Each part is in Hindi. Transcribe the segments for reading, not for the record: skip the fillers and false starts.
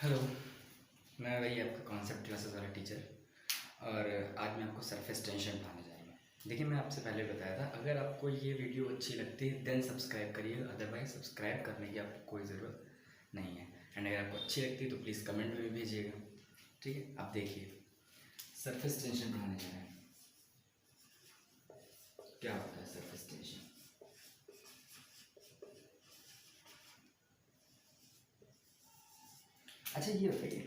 हेलो। मैं वही आपका कॉन्सेप्ट क्लासेस वाला टीचर। और आज मैं आपको सरफेस टेंशन पढ़ाने जा रहा हूँ। देखिए, मैं आपसे पहले बताया था, अगर आपको ये वीडियो अच्छी लगती है देन सब्सक्राइब करिए, अदरवाइज सब्सक्राइब करने की आपको कोई ज़रूरत नहीं है। एंड अगर आपको अच्छी लगती है तो प्लीज़ कमेंट में भी भेजिएगा। ठीक है, आप देखिए, सरफेस टेंशन पढ़ाने जा रहे हैं। क्या होता है सरफेस टेंशन? अच्छा, ये बताइए,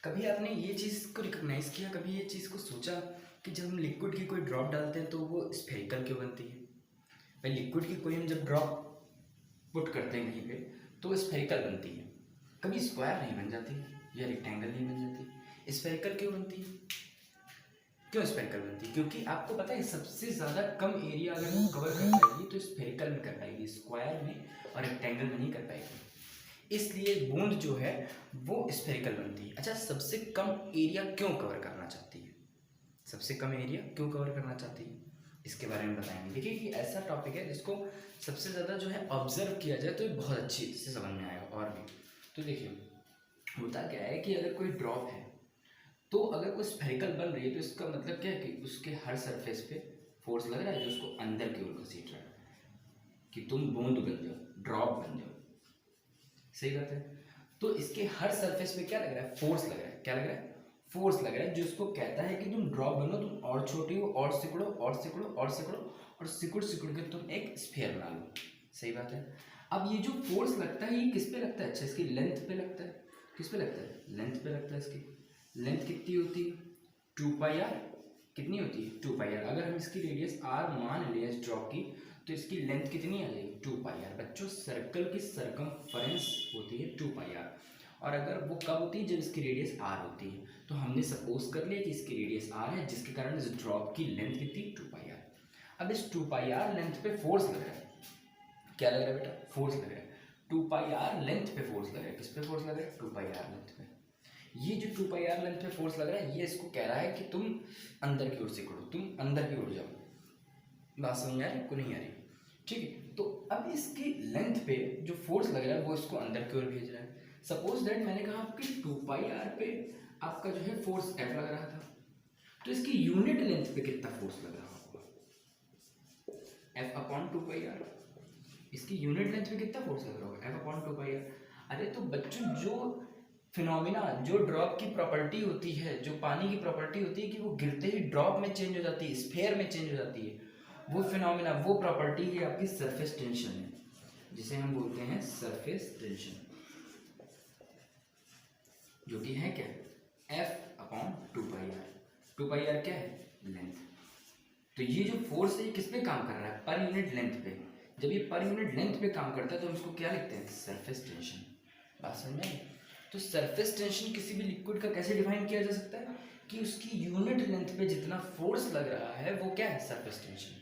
कभी आपने ये चीज़ को रिकॉग्नाइज़ किया, कभी ये चीज़ को सोचा कि जब हम लिक्विड की कोई ड्रॉप डालते हैं तो वो स्फेरिकल क्यों बनती है? भाई, लिक्विड की कोई हम जब ड्रॉप पुट करते हैं कहीं पे तो वो स्फेरिकल बनती है, कभी स्क्वायर नहीं बन जाती या रेक्टेंगल नहीं बन जाती। स्फेरिकल क्यों बनती है? क्यों स्फेरिकल बनती है? क्योंकि आपको पता है सबसे ज़्यादा कम एरिया अगर वो कवर कर पाएगी तो स्फेरिकल में कर पाएगी, स्क्वायर में और रेक्टेंगल में नहीं कर पाएगी। इसलिए बूंद जो है वो स्फेरिकल बनती है। अच्छा, सबसे कम एरिया क्यों कवर करना चाहती है? सबसे कम एरिया क्यों कवर करना चाहती है, इसके बारे में बताएंगे। देखिए, कि ऐसा टॉपिक है जिसको सबसे ज़्यादा जो है ऑब्जर्व किया जाए तो ये बहुत अच्छी से समझ में आएगा। और भी तो देखिए, होता क्या है कि अगर कोई ड्रॉप है तो अगर कोई स्फेरिकल बन रही है तो इसका मतलब क्या है कि उसके हर सरफेस पे फोर्स लग रहा है जो उसको अंदर की ओर घसीट रहा है कि तुम बूंद बन जाओ, ड्रॉप बन जाओ। सही बात है। तो इसके हर सरफेस पे क्या लग रहा है? फोर्स लग रहा है। क्या लग रहा है? फोर्स लग रहा है, जो उसको कहता है कि तुम ड्रॉप बनो, तुम और छोटी हो, और सिकुड़ो और सिकुड़ो और सिकुड़ो और सिकुड़ सिकुड़ के तुम एक स्फीयर बना लो। सही बात है। अब ये जो फोर्स लगता है ये किस पे लगता है? अच्छा, इसकी लेंथ पे लगता है। किस पे लगता है? लेंथ पे लगता है। इसकी लेंथ कितनी होती है? 2 पाई आर। कितनी होती है? 2 पाई आर। अगर हम इसकी रेडियस आर मान लें इस ड्रॉप की तो इसकी लेंथ कितनी आ जाएगी? 2 पाई आर। बच्चों, सर्कल की सरकमफरेंस होती है 2 पाई आर। और अगर वो कब होती है? जब इसकी रेडियस आर होती है। तो हमने सपोज कर लिया कि इसकी रेडियस आर है, जिसके कारण इस ड्रॉप की लेंथ कितनी? 2 पाई आर। अब इस 2 पाई आर लेंथ पे फोर्स लग रहा है। क्या लग रहा है बेटा? फोर्स लग रहा है। 2 पाई आर लेंथ पे फोर्स लग रहा है। किस पे फोर्स लग रहा है? 2 पाई आर लेंथ पे। ये जो 2 पाई आर लेंथ पे फोर्स लग रहा है ये इसको कह रहा है कि तुम अंदर की ओर सिकुड़ो, तुम अंदर की ओर जाओ। बात समझ आ रही है? को नहीं आ रही? ठीक है। तो अब इसकी लेंथ पे जो फोर्स लग रहा है वो इसको अंदर की ओर भेज रहा है। सपोज दैट मैंने कहा आपकी 2 पाई आर पे आपका जो है फोर्स एफ लग रहा था, तो इसकी यूनिट लेंथ पे कितना फोर्स लग रहा होगा? F upon 2 pi R. इसकी यूनिट लेंथ पे कितना फोर्स लग रहा होगा? F upon 2 pi R. अरे तो बच्चों, जो फिनोमिना, जो ड्रॉप की प्रॉपर्टी होती है, जो पानी की प्रॉपर्टी होती है कि वो गिरते ही ड्रॉप में चेंज हो जाती है, स्फेयर में चेंज हो जाती है, वो फिनोमिना, वो प्रॉपर्टी है आपकी सरफेस टेंशन है, जिसे हम बोलते हैं सरफेस टेंशन, जो कि है क्या? F upon 2 pi R. 2 pi R क्या है? लेंथ। तो ये जो फोर्स है ये किस पे काम कर रहा है? पर यूनिट लेंथ पे। जब ये पर यूनिट लेंथ पे काम करता है तो हम इसको क्या लिखते हैं? Surface tension. बात समझ में आई? तो सरफेस टेंशन किसी भी लिक्विड का कैसे डिफाइन किया जा सकता है कि उसकी यूनिट लेंथ पे जितना फोर्स लग रहा है वो क्या है? Surface tension.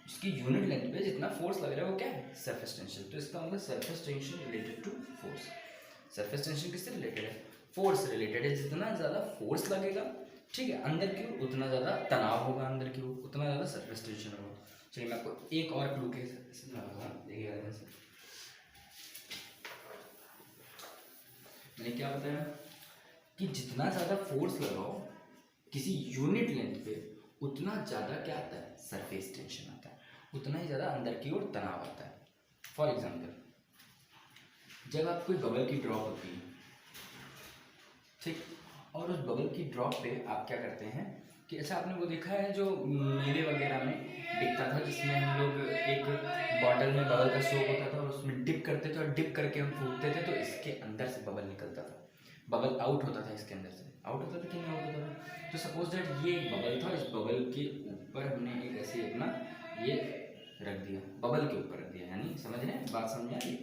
उसकी यूनिट लेंथ पे जितना फोर्स लग रहा है वो क्या है? Surface tension. तो इसका मतलब surface tension related to force. Surface tension किससे रिलेटेड है? फोर्स से रिलेटेड है। जितना ज़्यादा फोर्स लगेगा, ठीक है, अंदर की ओर, उतना ज़्यादा तनाव होगा, अंदर की ओर उतना ज़्यादा सरफेस टेंशन होगा। चलिए, मैं आपको एक और क्लू के समझाऊंगा, देखिएगा ध्यान से। मैंने क्या बताया कि जितना ज़्यादा फोर्स लगाओ किसी यूनिट लेंथ पे उतना ज़्यादा क्या आता है? सरफेस टेंशन आता है, उतना ही ज़्यादा अंदर की ओर तनाव आता है। फॉर एग्जाम्पल, जब आप कोई बबल की ड्रॉप होती है, ठीक, और उस बबल की ड्रॉप पे आप क्या करते हैं कि अच्छा, आपने वो देखा है जो मेले वगैरह में बिकता था, जिसमें हम लोग एक बॉटल में बबल का सोप होता था और उसमें डिप करते थे और डिप करके हम फूकते थे तो इसके अंदर से बबल निकलता था, बबल आउट होता था, इसके अंदर से आउट होता था कि नहीं आउट होता था? तो सपोज दैट ये एक बबल था, इस बबल के ऊपर हमने एक ऐसे अपना ये रख दिया, बबल के ऊपर रख दिया, यानी समझ रहे हैं? बात समझ में आ रही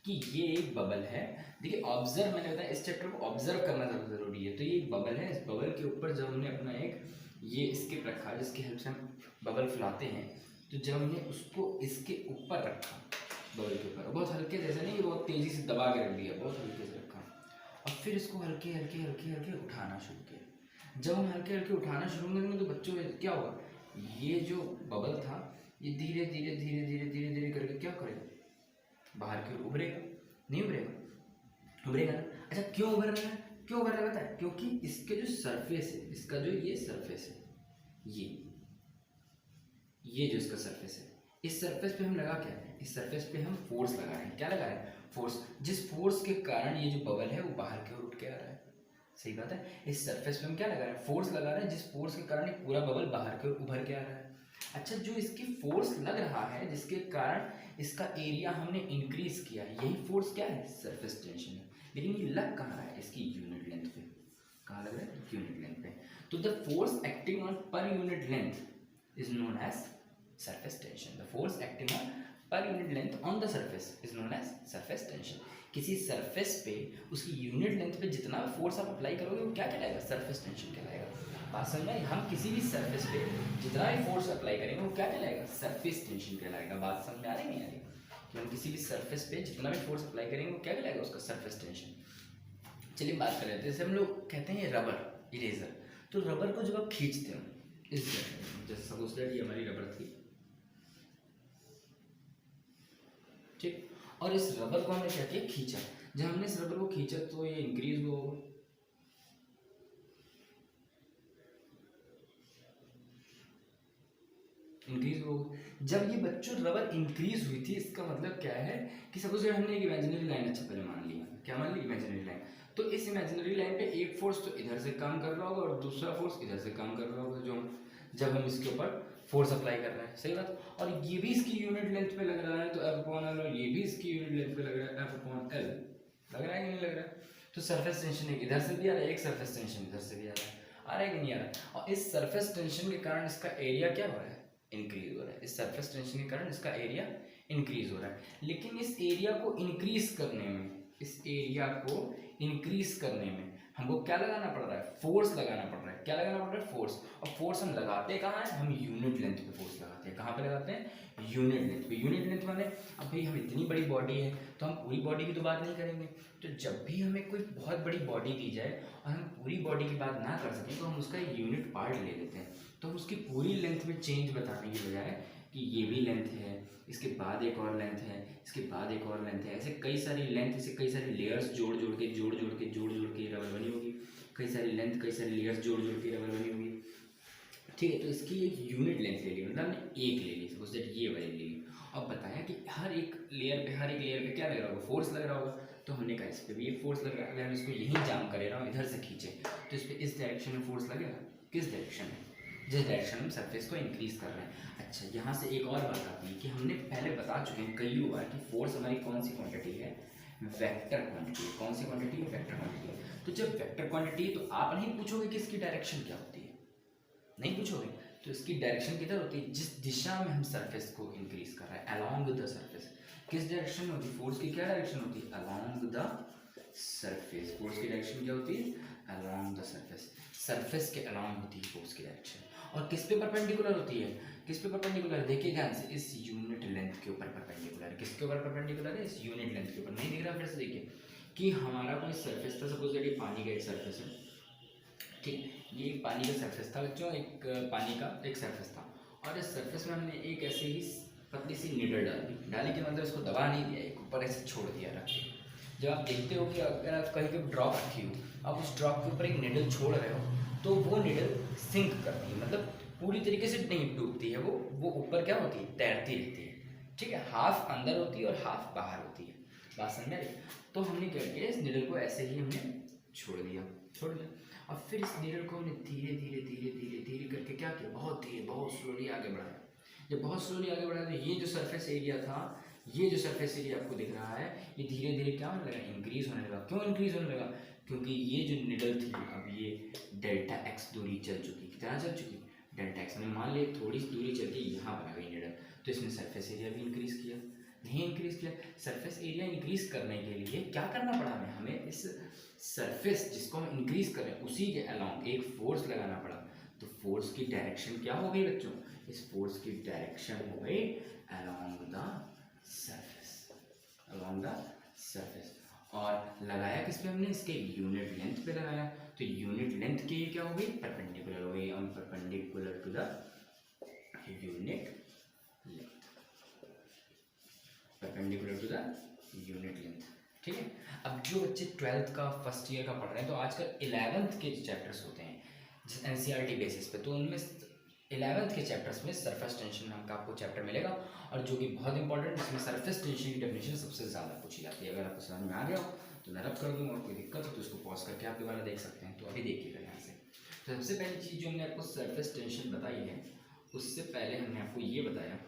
कि ये एक बबल है। देखिए, ऑब्जर्व, मैंने बताया इस चैप्टर को ऑब्जर्व करना ज़्यादा जरूरी है। तो ये एक बबल है, इस बबल के ऊपर जब हमने अपना एक ये स्किप रखा जिसकी हेल्प से हम बबल फुलाते हैं, तो जब हमने उसको इसके ऊपर रखा, बबल के ऊपर, बहुत हल्के, जैसे नहीं बहुत तेज़ी से दबा के रख दिया, बहुत हल्के से रखा, और फिर इसको हल्के हल्के हल्के हल्के उठाना शुरू किया। जब हम हल्के हल्के उठाना शुरू करेंगे तो बच्चों क्या होगा? ये जो बबल था ये धीरे धीरे धीरे धीरे धीरे धीरे करके क्या करेगा? बाहर की ओर उभरेगा। नहीं उभरेगा? उभरेगा ना? अच्छा, क्यों उभर रहा है? क्यों कर रहा है पता है? क्योंकि इसके जो सरफेस है, इसका जो ये सरफेस है, ये जो इसका सरफेस है, इस सरफेस पे हम लगा क्या है, इस सरफेस पे हम फोर्स लगा रहे हैं। क्या लगा रहे हैं? फोर्स। जिस फोर्स के कारण ये जो बबल है वो बाहर की ओर उठ के आ रहा है। सही बात है। इस सरफेस पे हम क्या लगा रहे हैं? फोर्स लगा रहे हैं, जिस फोर्स के कारण ये पूरा बबल बाहर की ओर उभर के आ रहा है। अच्छा, जो इसकी फोर्स लग रहा है, जिसके कारण इसका एरिया हमने इंक्रीज किया, यही फोर्स क्या है? सरफेस टेंशन है। लेकिन ये लग कहाँ रहा है? इसकी यूनिट लेंथ पे। कहाँ लग रहा है? यूनिट लेंथ पे। तो the force acting on per unit length is known as surface tension. The force acting on per unit length on the surface is known as surface tension. किसी सरफेस पे उसकी यूनिट लेंथ पे जितना फोर्स आप अप्लाई करोगे वो क्या कहलाएगा? सरफेस टेंशन कहलाएगा। बात समझ में आई? हम किसी भी सरफेस पे जितना भी फोर्स अप्लाई करेंगे वो क्या कहलाएगा? सरफेस टेंशन कहलाएगा। बात समझ में आ रही नहीं आ रही? कि हम किसी भी सरफेस पे जितना भी फोर्स अप्लाई करेंगे वो क्या कहलाएगा? उसका सरफेस टेंशन। चलिए बात कर लेते हैं। जैसे हम लोग कहते हैं रबर, इरेजर, तो रबर को जब आप खींचते हो इस जैसे सपोज दैट ये हमारी रबर थी, ठीक, और इस रबर को हमने क्या किया? खींचा। जब हमने इस रबर को खींचा तो ये इंक्रीज हो, इंक्रीज हो। जब ये बच्चों रबर इंक्रीज हुई थी, इसका मतलब क्या है कि सपोज हमने एक इमेजिनरी लाइन, अच्छा पहले मान लिया, क्या मान ली? Imaginary line. तो इस इमेजिनरी लाइन पे एक फोर्स तो इधर से काम कर रहा होगा और दूसरा फोर्स इधर से काम कर रहा होगा, जो जब हम इसके ऊपर फोर्स अप्लाई कर रहे हैं। सही बात। और ये भी इसकी यूनिट लेंथ पे लग रहा है, तो F अपॉन एल, और ये भी इसकी यूनिट लेंथ पे लग रहा है, F अपॉन एल। लग रहा है कि नहीं लग रहा है? तो सरफेस टेंशन एक इधर से भी आ रहा है, एक सरफेस टेंशन इधर से भी आ रहा है कि नहीं आ रहा है? और इस सरफेस टेंशन के कारण इसका एरिया क्या हो रहा है? इंक्रीज हो रहा है। इस सरफेस टेंशन के कारण इसका एरिया इंक्रीज हो रहा है। लेकिन इस एरिया को इंक्रीज करने में, इस एरिया को इंक्रीज करने में हमको क्या लगाना पड़ रहा है? फोर्स लगाना पड़ रहा है। क्या लगाना पड़ रहा है? फोर्स। और फोर्स हम लगाते कहाँ है? हम यूनिट लेंथ पे फोर्स लगाते हैं। कहाँ पे लगाते हैं? यूनिट लेंथ पे। यूनिट लेंथ माने अब भाई हम इतनी बड़ी बॉडी है तो हम पूरी बॉडी की तो बात नहीं करेंगे। तो जब भी हमें कोई बहुत बड़ी बॉडी दी जाए और हम पूरी बॉडी की बात ना कर सकें तो हम उसका यूनिट पार्ट ले लेते हैं। तो हम उसकी पूरी लेंथ में चेंज बताने की बजाय कि ये भी लेंथ है, इसके बाद एक और लेंथ है, इसके बाद एक और लेंथ है, ऐसे कई सारी लेंथ, ऐसे कई सारी लेयर्स जोड़ जोड़ के रबर बनी होगी। कई सारी लेंथ, कई सारी लेयर्स जोड़ के रबर बनी होगी। ठीक है, तो इसकी एक यूनिट लेंथ ले ली, मतलब हमने एक ले ली, सपोज दैट ये वाली ले ली। अब बताया कि हर एक लेयर पे क्या लग रहा होगा? फोर्स लग रहा होगा। तो हमने कहा इस पर भी एक फोर्स लग रहा है। अगर हम इसको यहीं जाम करे ना, इधर से खींचे, तो इस पर इस डायरेक्शन में फोर्स लगेगा। किस डायरेक्शन में? जिस डायरेक्शन में सरफेस को इंक्रीज कर रहे हैं। अच्छा, यहाँ से एक और बात आती है कि हमने पहले बता चुके हैं कई बार कि फोर्स हमारी कौन सी क्वांटिटी है? वेक्टर क्वांटिटी है। कौन सी क्वांटिटी है? वेक्टर क्वांटिटी है। तो जब वेक्टर क्वांटिटी है तो आप नहीं पूछोगे कि इसकी डायरेक्शन क्या होती है, नहीं पूछोगे। तो इसकी डायरेक्शन किधर होती है? जिस दिशा में हम सरफेस को इंक्रीज कर रहे हैं, अलोंग द सरफेस। किस डायरेक्शन में होती है? फोर्स की क्या डायरेक्शन होती है? Along the surface. फोर्स की डायरेक्शन क्या होती है? Along the surface. सरफेस के अलोंग होती है फोर्स की डायरेक्शन। और किस पे परपेंडिकुलर होती है? किस पे परपेंडिकुलर है? देखिए ध्यान से, इस यूनिट लेंथ के ऊपर परपेंडिकुलर है। किसके ऊपर परपेंडिकुलर है? इस यूनिट लेंथ के ऊपर। नहीं दिख रहा? फिर से देखिए कि हमारा कोई सरफेस था, सपोज दैट ये पानी का एक सरफेस है, ठीक, ये एक पानी का सरफेस था बच्चों, एक पानी का एक सरफेस था। और इस सरफेस में हमने एक ऐसे ही पतली सी नीडल डाली के मतलब इसको दबा नहीं दिया, एक ऊपर ऐसे छोड़ दिया रख के। जब आप देखते हो कि अगर आप कहीं पे ड्रॉप रखी हो, आप उस ड्रॉप के ऊपर एक नीडल छोड़ रहे हो, तो वो नीडल सिंक करती है, मतलब पूरी तरीके से नहीं डूबती है, वो ऊपर क्या होती है? तैरती रहती है। ठीक है, हाफ अंदर होती है और हाफ बाहर होती है। बात समझ में? तो हमने क्या किया? इस नीडल को ऐसे ही हमने छोड़ दिया। और फिर इस नीडल को हमने धीरे धीरे करके क्या किया? बहुत धीरे, बहुत स्लोली आगे बढ़ाया। जब बहुत स्लोली आगे बढ़ाया तो ये जो सरफेस एरिया था, ये जो सरफेस एरिया आपको दिख रहा है, ये धीरे धीरे क्या होने लगा? इंक्रीज होने लगा। क्यों इंक्रीज होने लगा? क्योंकि ये जो निडल थी अब ये डेल्टा एक्स दूरी चल चुकी। कितना चल चुकी? Delta x. हमने मान लिया थोड़ी सी दूरी चल के यहाँ पर आ गई निडल, तो इसने सरफेस एरिया भी इंक्रीज किया। नहीं इंक्रीज किया। सरफेस एरिया इंक्रीज करने के लिए क्या करना पड़ा हमें? इस सरफेस जिसको हम इंक्रीज करें उसी के अलोंग एक फोर्स लगाना पड़ा। तो फोर्स की डायरेक्शन क्या हो गई बच्चों? इस फोर्स की डायरेक्शन हो गई along the surface, along the surface. और लगाया किस पे हमने? इसके यूनिट लेंथ पे लगाया। तो यूनिट लेंथ की क्या हो गई? परपेंडिकुलर हो गई, perpendicular to the unit length, perpendicular to the unit length. ठीक है। अब जो बच्चे 12th का फर्स्ट ईयर का पढ़ रहे हैं तो आजकल 11th के जो चैप्टर्स होते हैं एनसीईआरटी बेसिस पे, तो उनमें 11th के चैप्टर्स में सरफेस टेंशन नाम का आपको चैप्टर मिलेगा, और जो कि बहुत इंपॉर्टेंट, इसमें सरफेस टेंशन की डेफिनेशन सबसे ज़्यादा पूछी जाती है। अगर आपको समझ में आ गया हो तो मैं रब कर दूँ, और कोई दिक्कत हो तो इसको पॉज करके आप दोबारा देख सकते हैं। तो अभी देखिएगा यहाँ से, तो सबसे पहली चीज़ जो हमने आपको सरफेस टेंशन बताई है, उससे पहले हमने आपको ये बताया,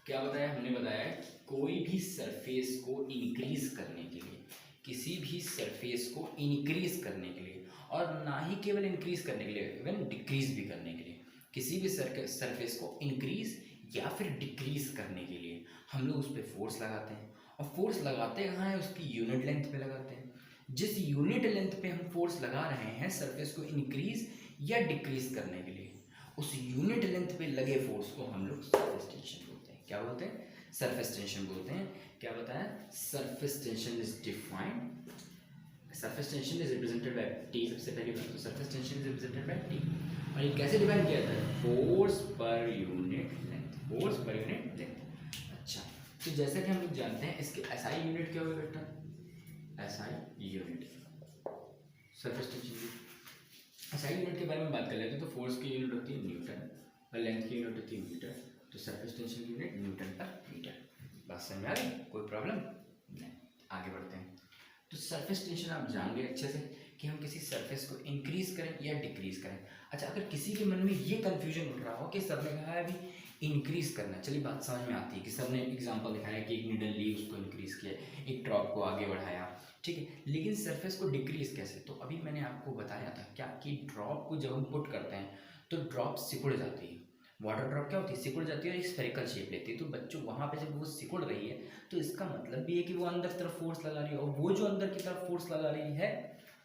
क्या बताया हमने, बताया कोई भी सरफेस को इंक्रीज करने के लिए, किसी भी सरफेस को इंक्रीज करने के लिए, और ना ही केवल इंक्रीज करने के लिए, इवन डिक्रीज भी करने के लिए, किसी भी सरफेस को इंक्रीज या फिर डिक्रीज करने के लिए हम लोग उस पर फोर्स लगाते हैं। और फोर्स लगाते कहाँ है, उसकी यूनिट लेंथ पे लगाते हैं। जिस यूनिट लेंथ पे हम फोर्स लगा रहे हैं सरफेस को इंक्रीज या डिक्रीज करने के लिए, उस यूनिट लेंथ पे लगे फोर्स को हम लोग सरफेस टेंशन बोलते हैं। क्या बोलते हैं, सरफेस टेंशन बोलते हैं। क्या बताया, surface tension is defined, surface tension is represented by T. सबसे पहली बात तो surface tension is represented by T, और ये कैसे डिफाइन किया जाता है, फोर्स पर यूनिट लेंथ, फोर्स पर यूनिट लेंथ। अच्छा, तो जैसा कि हम लोग जानते हैं इसके एसआई यूनिट क्या होगा बेटा, एसआई यूनिट सरफेस टेंशन की। एसआई यूनिट के बारे में बात कर लेते हैं, तो फोर्स की यूनिट होती है न्यूटन और लेंथ की यूनिट होती है मीटर, तो सरफेस टेंशन की यूनिट न्यूटन पर मीटर। बात समझ में आ रही, कोई प्रॉब्लम नहीं। आगे बढ़ते हैं। तो सरफेस टेंशन आप जान गए अच्छे से कि हम किसी सरफेस को इंक्रीज करें या डिक्रीज करें। अच्छा, अगर किसी के मन में ये कंफ्यूजन उठ रहा हो कि सर ने कहा है अभी इंक्रीज करना, चलिए बात समझ में आती है कि सर ने एग्जांपल दिखाया कि एक नीडल ली, उसको इंक्रीज किया, एक ड्रॉप को आगे बढ़ाया, ठीक है, लेकिन सरफेस को डिक्रीज कैसे, तो अभी मैंने आपको बताया था क्या कि ड्रॉप को जब हम पुट करते हैं तो ड्रॉप सिकुड़ जाती है। वाटर ड्रॉप क्या होती है, सिकुड़ जाती है और एक स्फेरिकल शेप लेती है। तो बच्चों वहाँ पे जब वो सिकुड़ रही है तो इसका मतलब भी है कि वो अंदर तरफ फोर्स लगा रही है, और वो जो अंदर की तरफ फोर्स लगा रही है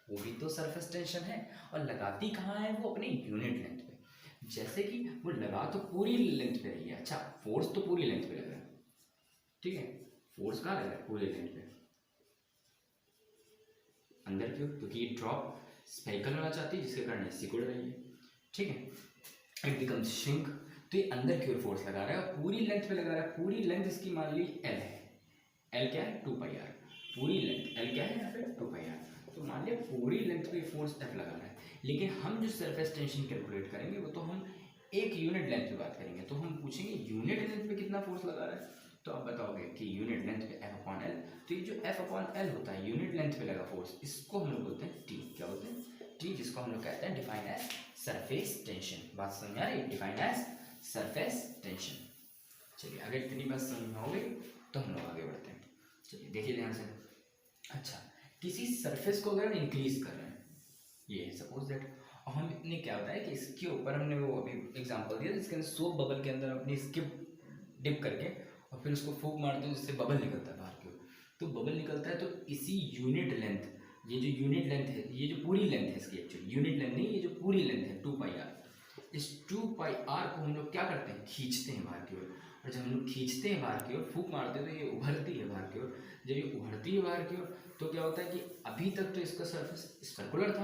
वो भी तो सरफेस टेंशन है। और लगाती कहाँ है, वो अपनी यूनिट लेंथ पे। जैसे कि वो लगा तो पूरी लेंथ पे रही है, अच्छा फोर्स तो पूरी लेंथ पे लग रहा है, ठीक है, फोर्स कहाँ लग रहा है, पूरी लेंथ पे अंदर की ओर, क्योंकि ये ड्रॉप स्फेरिकल होना चाहती है जिसके कारण सिकुड़ रही है, ठीक है, इट बिकम्स श्रिंक। तो ये अंदर की ओर फोर्स लगा रहा है और पूरी लेंथ पे लगा रहा है। पूरी लेंथ इसकी मान ली एल है, एल क्या है, 2πr, पूरी लेंथ एल क्या है यहाँ पे 2πr, तो मान लिया पूरी लेंथ पे फोर्स एफ लगा रहा है। लेकिन हम जो सरफेस टेंशन कैलकुलेट करेंगे वो तो हम एक यूनिट लेंथ पे बात करेंगे, तो हम पूछेंगे यूनिट लेंथ पे कितना फोर्स लगा रहा है, तो आप बताओगे कि यूनिट लेंथ पे एफ अपॉन एल। तो ये जो एफ अपॉन एल होता है यूनिट लेंथ पे लगा फोर्स, इसको हम लोग बोलते हैं टी। क्या बोलते हैं, टी, जिसको हम लोग कहते हैं डिफाइन एज सरफेस टेंशन। बात समझ में आ रही है, डिफाइन एज सरफेस टेंशन। चलिए अगर इतनी बात समझ में हो गई तो हम लोग आगे बढ़ते हैं। चलिए देखिए ध्यान से। अच्छा, किसी सरफेस को अगर हम इंक्रीज कर रहे हैं, ये सपोज दैट, और हमने क्या बताया कि इसके ऊपर हमने वो अभी एग्जांपल दिया जिसके अंदर सोप बबल के अंदर अपनी स्किप डिप करके और फिर उसको फूंक मारते हैं जिससे बबल निकलता है बाहर की ओर, तो बबल निकलता है। तो इसी यूनिट लेंथ, ये जो यूनिट लेंथ है, ये जो पूरी लेंथ है इसकी, एक्चुअली यूनिट लेंथ नहीं, ये जो पूरी लेंथ है 2πr, इस 2πr को हम लोग क्या करते हैं, खींचते हैं बाहर की ओर। और जब हम लोग खींचते हैं बाहर की ओर, फूंक मारते हैं तो ये उभरती है बाहर की ओर। जब ये उभरती है बाहर की ओर तो क्या होता है कि अभी तक तो इसका सरफेस सर्कुलर था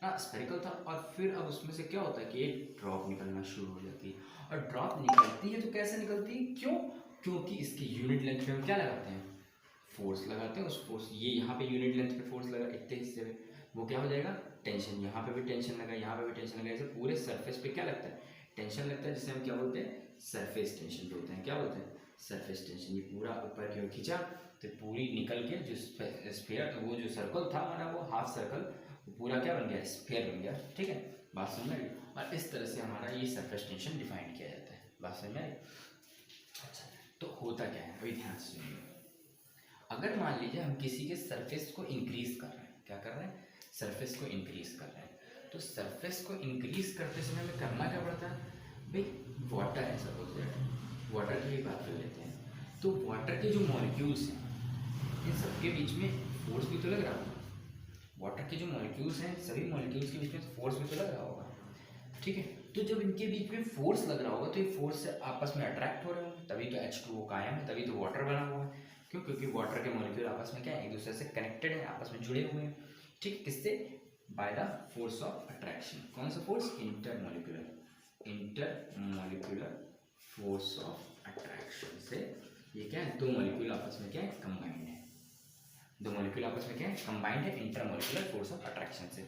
ना, स्फेरिकल था, और फिर अब उसमें से क्या होता है कि एक ड्रॉप निकलना शुरू हो जाती है। और ड्रॉप निकलती है तो कैसे निकलती है, क्यों, क्योंकि इसकी यूनिट लेंथ पे हम क्या लगाते हैं, फोर्स लगाते हैं। उस फोर्स, ये यहाँ पे यूनिट लेंथ पे फोर्स लगा इतने हिस्से में, वो क्या हो जाएगा, टेंशन। यहाँ पे भी टेंशन लगा, यहाँ पे भी टेंशन लगा, ऐसे पूरे सरफेस पे क्या लगता है, टेंशन लगता है, जिसे हम क्या बोलते हैं, सरफेस टेंशन बोलते हैं। क्या बोलते हैं, सरफेस टेंशन। ये पूरा ऊपर की ओर खींचा तो पूरी निकल के जो स्फीयर, वो जो सर्कल था हमारा, वो हाफ सर्कल पूरा क्या बन गया, स्फीयर बन गया, ठीक है, बात समझ में आई। और इस तरह से हमारा ये सरफेस टेंशन डिफाइन किया जाता है, बात समझ में आई। अच्छा, तो होता क्या है, अभी ध्यान से सुनिए। अगर मान लीजिए हम किसी के सरफेस को इंक्रीज कर रहे हैं, क्या कर रहे हैं, सरफेस को इंक्रीज कर रहे हैं, तो सरफेस को इंक्रीज करते समय हमें करना क्या पड़ता है भाई, वाटर है सपोज दैट, वाटर की भी बात कर लेते हैं। तो वाटर के जो मॉलिक्यूल्स हैं इन सबके बीच में फोर्स भी तो लग रहा होगा, वाटर के जो मॉलिक्यूल्स हैं सभी मॉलिक्यूल्स के बीच में फोर्स भी तो लग रहा होगा, ठीक है। तो जब इनके बीच में फोर्स लग रहा होगा तो ये फोर्स से आपस में अट्रैक्ट हो रहे होंगे, तभी तो H2O कायम है, तभी तो वाटर बना हुआ है। क्यों, क्योंकि वाटर के मॉलिक्यूल आपस में क्या है, एक दूसरे से कनेक्टेड है, आपस में जुड़े हुए हैं, ठीक, किससे, by the force of attraction. कौन सा force, intermolecular force of attraction से ये क्या है, दो मॉलिक्यूल आपस में क्या है, कंबाइंड है, दो मॉलिक्यूल आपस में क्या है, कंबाइंड है इंटरमॉलिक्यूलर फोर्स ऑफ अट्रैक्शन से।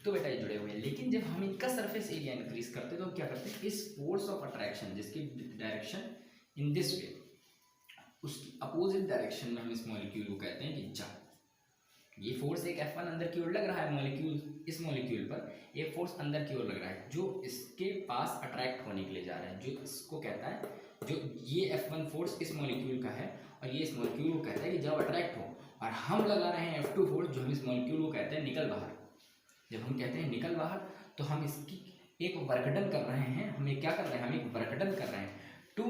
तो बेटा ये जुड़े हुए हैं, लेकिन जब हम इनका सरफेस एरिया इंक्रीज करते हैं तो क्या करते हैं, इस फोर्स ऑफ अट्रैक्शन जिसकी डायरेक्शन इन दिस वे, उसकी अपोजिट डायरेक्शन में हम इस मॉलिक्यूल को कहते हैं कि जा। ये फोर्स एक F1 अंदर की ओर लग रहा है मॉलिक्यूल, इस मॉलिक्यूल पर एक फोर्स अंदर की ओर लग रहा है जो इसके पास अट्रैक्ट होने के लिए जा रहा है, जो इसको कहता है, जो ये F1 फोर्स इस मॉलिक्यूल का है और ये इस मॉलिक्यूल को कहता है कि जब अट्रैक्ट हो, और हम लगा रहे हैं F2 फोर्स जो हम इस मॉलिक्यूल को कहते हैं निकल बाहर। जब हम कहते हैं निकल बाहर तो हम इसकी एक वर्कडन कर रहे हैं, हम ये क्या कर रहे हैं, हम एक वर्कडन कर रहे हैं to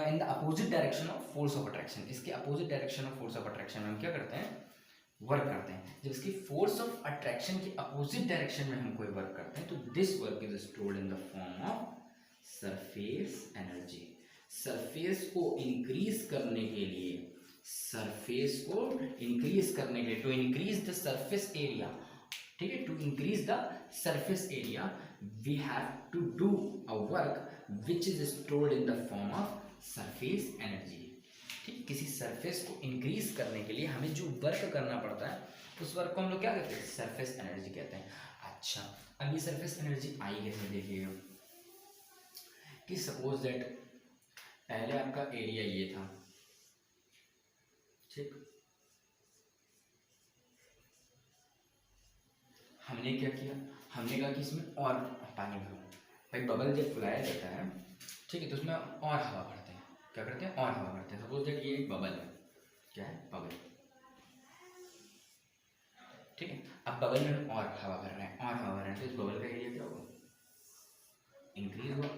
in the opposite direction of force of attraction. इसके opposite direction of force of attraction में हम क्या करते हैं, वर्क करते हैं। जब इसकी फोर्स ऑफ अट्रैक्शन की अपोजिट डायरेक्शन में हम कोई वर्क करते हैं तो this work is stored in the form of surface energy. Surface को इंक्रीज करने के लिए, सरफेस को इंक्रीज करने के लिए, to increase the surface area, ठीक है, to increase the surface area we have to do a work which is stored in the form of surface energy. ठीक, किसी सरफेस को इंक्रीज करने के लिए हमें जो वर्क करना पड़ता है उस वर्क को हम लोग क्या कहते हैं, सरफेस एनर्जी कहते हैं। अच्छा, अब ये सरफेस एनर्जी आई कैसे, देखिएगा कि सपोज दैट पहले आपका एरिया ये था, ठीक, हमने क्या किया, हमने कहा कि इसमें और पानी भरो। भाई बबल जब फुलाया जाता है, ठीक है, तो उसमें और हवा भरते हैं, क्या करते हैं, और हवा भरते हैं। सपोज दैट ये एक बबल है, क्या है, बबल, ठीक है। अब बबल में और हवा भर रहे हैं, और हवा भर रहे हैं, तो इस बबल का एरिया क्या होगा, इंक्रीज हुआ।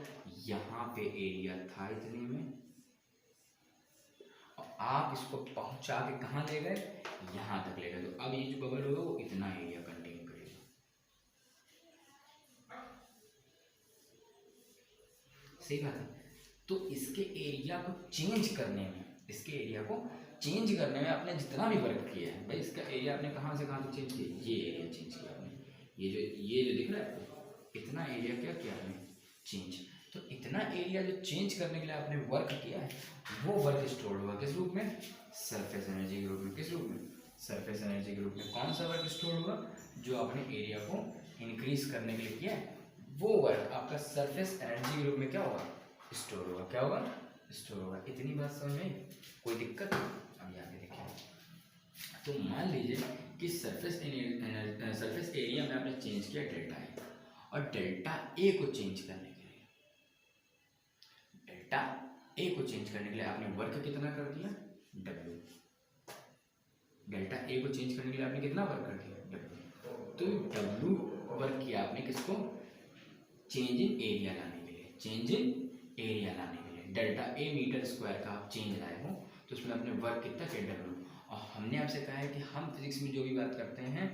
यहाँ पे एरिया था इतने में, और आप इसको पहुंचा के कहाँ ले गए, यहाँ तक ले गए, तो अब ये जो बबल होगा वो इतना एरिया कंटेन करेगा। सही बात है। तो इसके एरिया को चेंज करने में, इसके एरिया को चेंज करने में आपने जितना भी वर्क किया है, भाई इसका एरिया आपने कहाँ से कहाँ तक चेंज किया, ये एरिया चेंज किया आपने, ये जो दिख रहा है आपको, इतना एरिया क्या किया आपने, चेंज। तो इतना एरिया जो चेंज करने के लिए आपने वर्क किया है वो वर्क स्टोर हुआ किस रूप में, सरफेस एनर्जी के रूप में। किस रूप में, सरफेस एनर्जी के रूप में। कौन सा वर्क स्टोर हुआ, जो आपने एरिया को इंक्रीज करने के लिए किया है वो वर्क आपका सरफेस एनर्जी के रूप में क्या होगा, स्टोर होगा। क्या होगा, स्टोर होगा। इतनी बात समझ में, कोई दिक्कत नहीं। अब यहाँ पे देखिए, तो मान लीजिए कि सरफेस एरिया में आपने चेंज किया डेल्टा ए, और डेल्टा ए को चेंज करने के लिए, डेल्टा ए को चेंज करने के लिए आपने वर्क कितना कर दिया, डब्ल्यू। डेल्टा ए को चेंज करने के लिए आपने कितना वर्क कर दिया, डब्ल्यू। तो डब्ल्यू वर्क किया आपने किसको, चेंज इन एरिया लाने के लिए, चेंज इन एरिया लाने के लिए। डेल्टा ए मीटर स्क्वायर का आप चेंज लाए हो तो उसमें आपने वर्क कितना किया, डब्ल्यू। और हमने आपसे कहा है कि हम फिजिक्स में जो भी बात करते हैं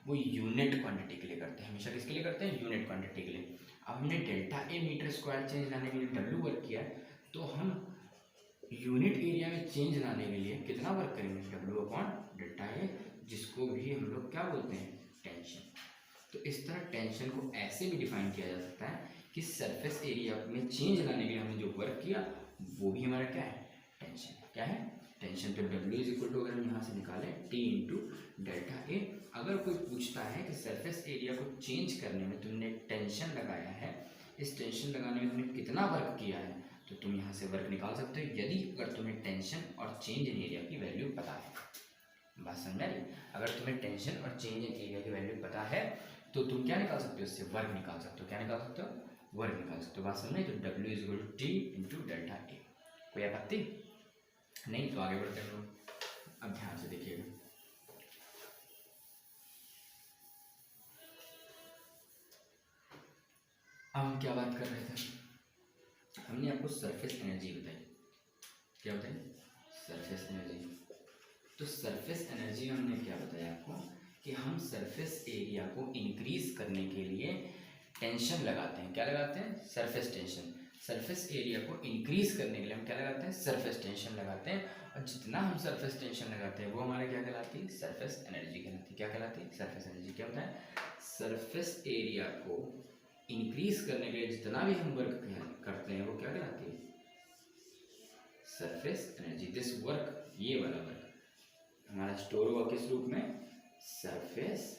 वो यूनिट क्वांटिटी के लिए करते हैं, हमेशा किसके लिए करते हैं, यूनिट क्वांटिटी के लिए। अब हमने delta A metre square change लाने के लिए डब्ल्यू वर्क किया, तो हम यूनिट एरिया में चेंज लाने के लिए कितना वर्क करेंगे, डब्ल्यू अपॉन डेल्टा ए, जिसको भी हम लोग क्या बोलते हैं, टेंशन। तो इस तरह टेंशन को ऐसे भी डिफाइन किया जा सकता है कि सरफेस एरिया में चेंज लाने के लिए हमने जो वर्क किया वो भी हमारा क्या है, टेंशन। क्या है, टेंशन। तो डब्ल्यू इज इक्वल टू, अगर हम यहाँ से निकालें, टी इंटू डेल्टा ए। अगर कोई पूछता है कि सरफेस एरिया को चेंज करने में तुमने टेंशन लगाया है, इस टेंशन लगाने में तुमने कितना वर्क किया है, तो तुम यहाँ से वर्क निकाल सकते हो, यदि अगर तुम्हें टेंशन और चेंज इन एरिया की वैल्यू पता है। बात समझ रही, अगर तुम्हें टेंशन और चेंज इन एरिया की वैल्यू पता है तो तुम क्या निकाल सकते हो, इससे वर्क निकाल सकते हो। क्या निकाल सकते हो, वर्क निकाल सकते हो। बात समझ रही, तो W is equal to T into delta A. कोई आपत्ति नहीं, तो आगे बढ़ते हैं। अब ध्यान से देखिएगा, अब हम क्या बात कर रहे थे, हमने आपको सरफेस एनर्जी बताई। क्या बताई, सरफेस एनर्जी। तो सरफेस एनर्जी में हमने क्या बताया आपको कि हम सरफेस एरिया को इंक्रीज करने के लिए टेंशन लगाते हैं। क्या लगाते हैं, सरफेस टेंशन। सरफेस एरिया को इंक्रीज करने के लिए हम क्या लगाते हैं, सरफेस टेंशन लगाते हैं। और जितना हम सरफेस टेंशन लगाते हैं वो हमारे क्या कहलाती है, सरफेस एनर्जी कहलाती है। क्या कहलाती है, सरफेस एनर्जी। क्या होता है, सरफेस एरिया को इंक्रीज करने के लिए जितना भी हम वर्क करते हैं वो क्या कहलाती है, सरफेस एनर्जी। दिस वर्क, ये वाला वर्क हमारा स्टोर हुआ किस रूप में, सरफेस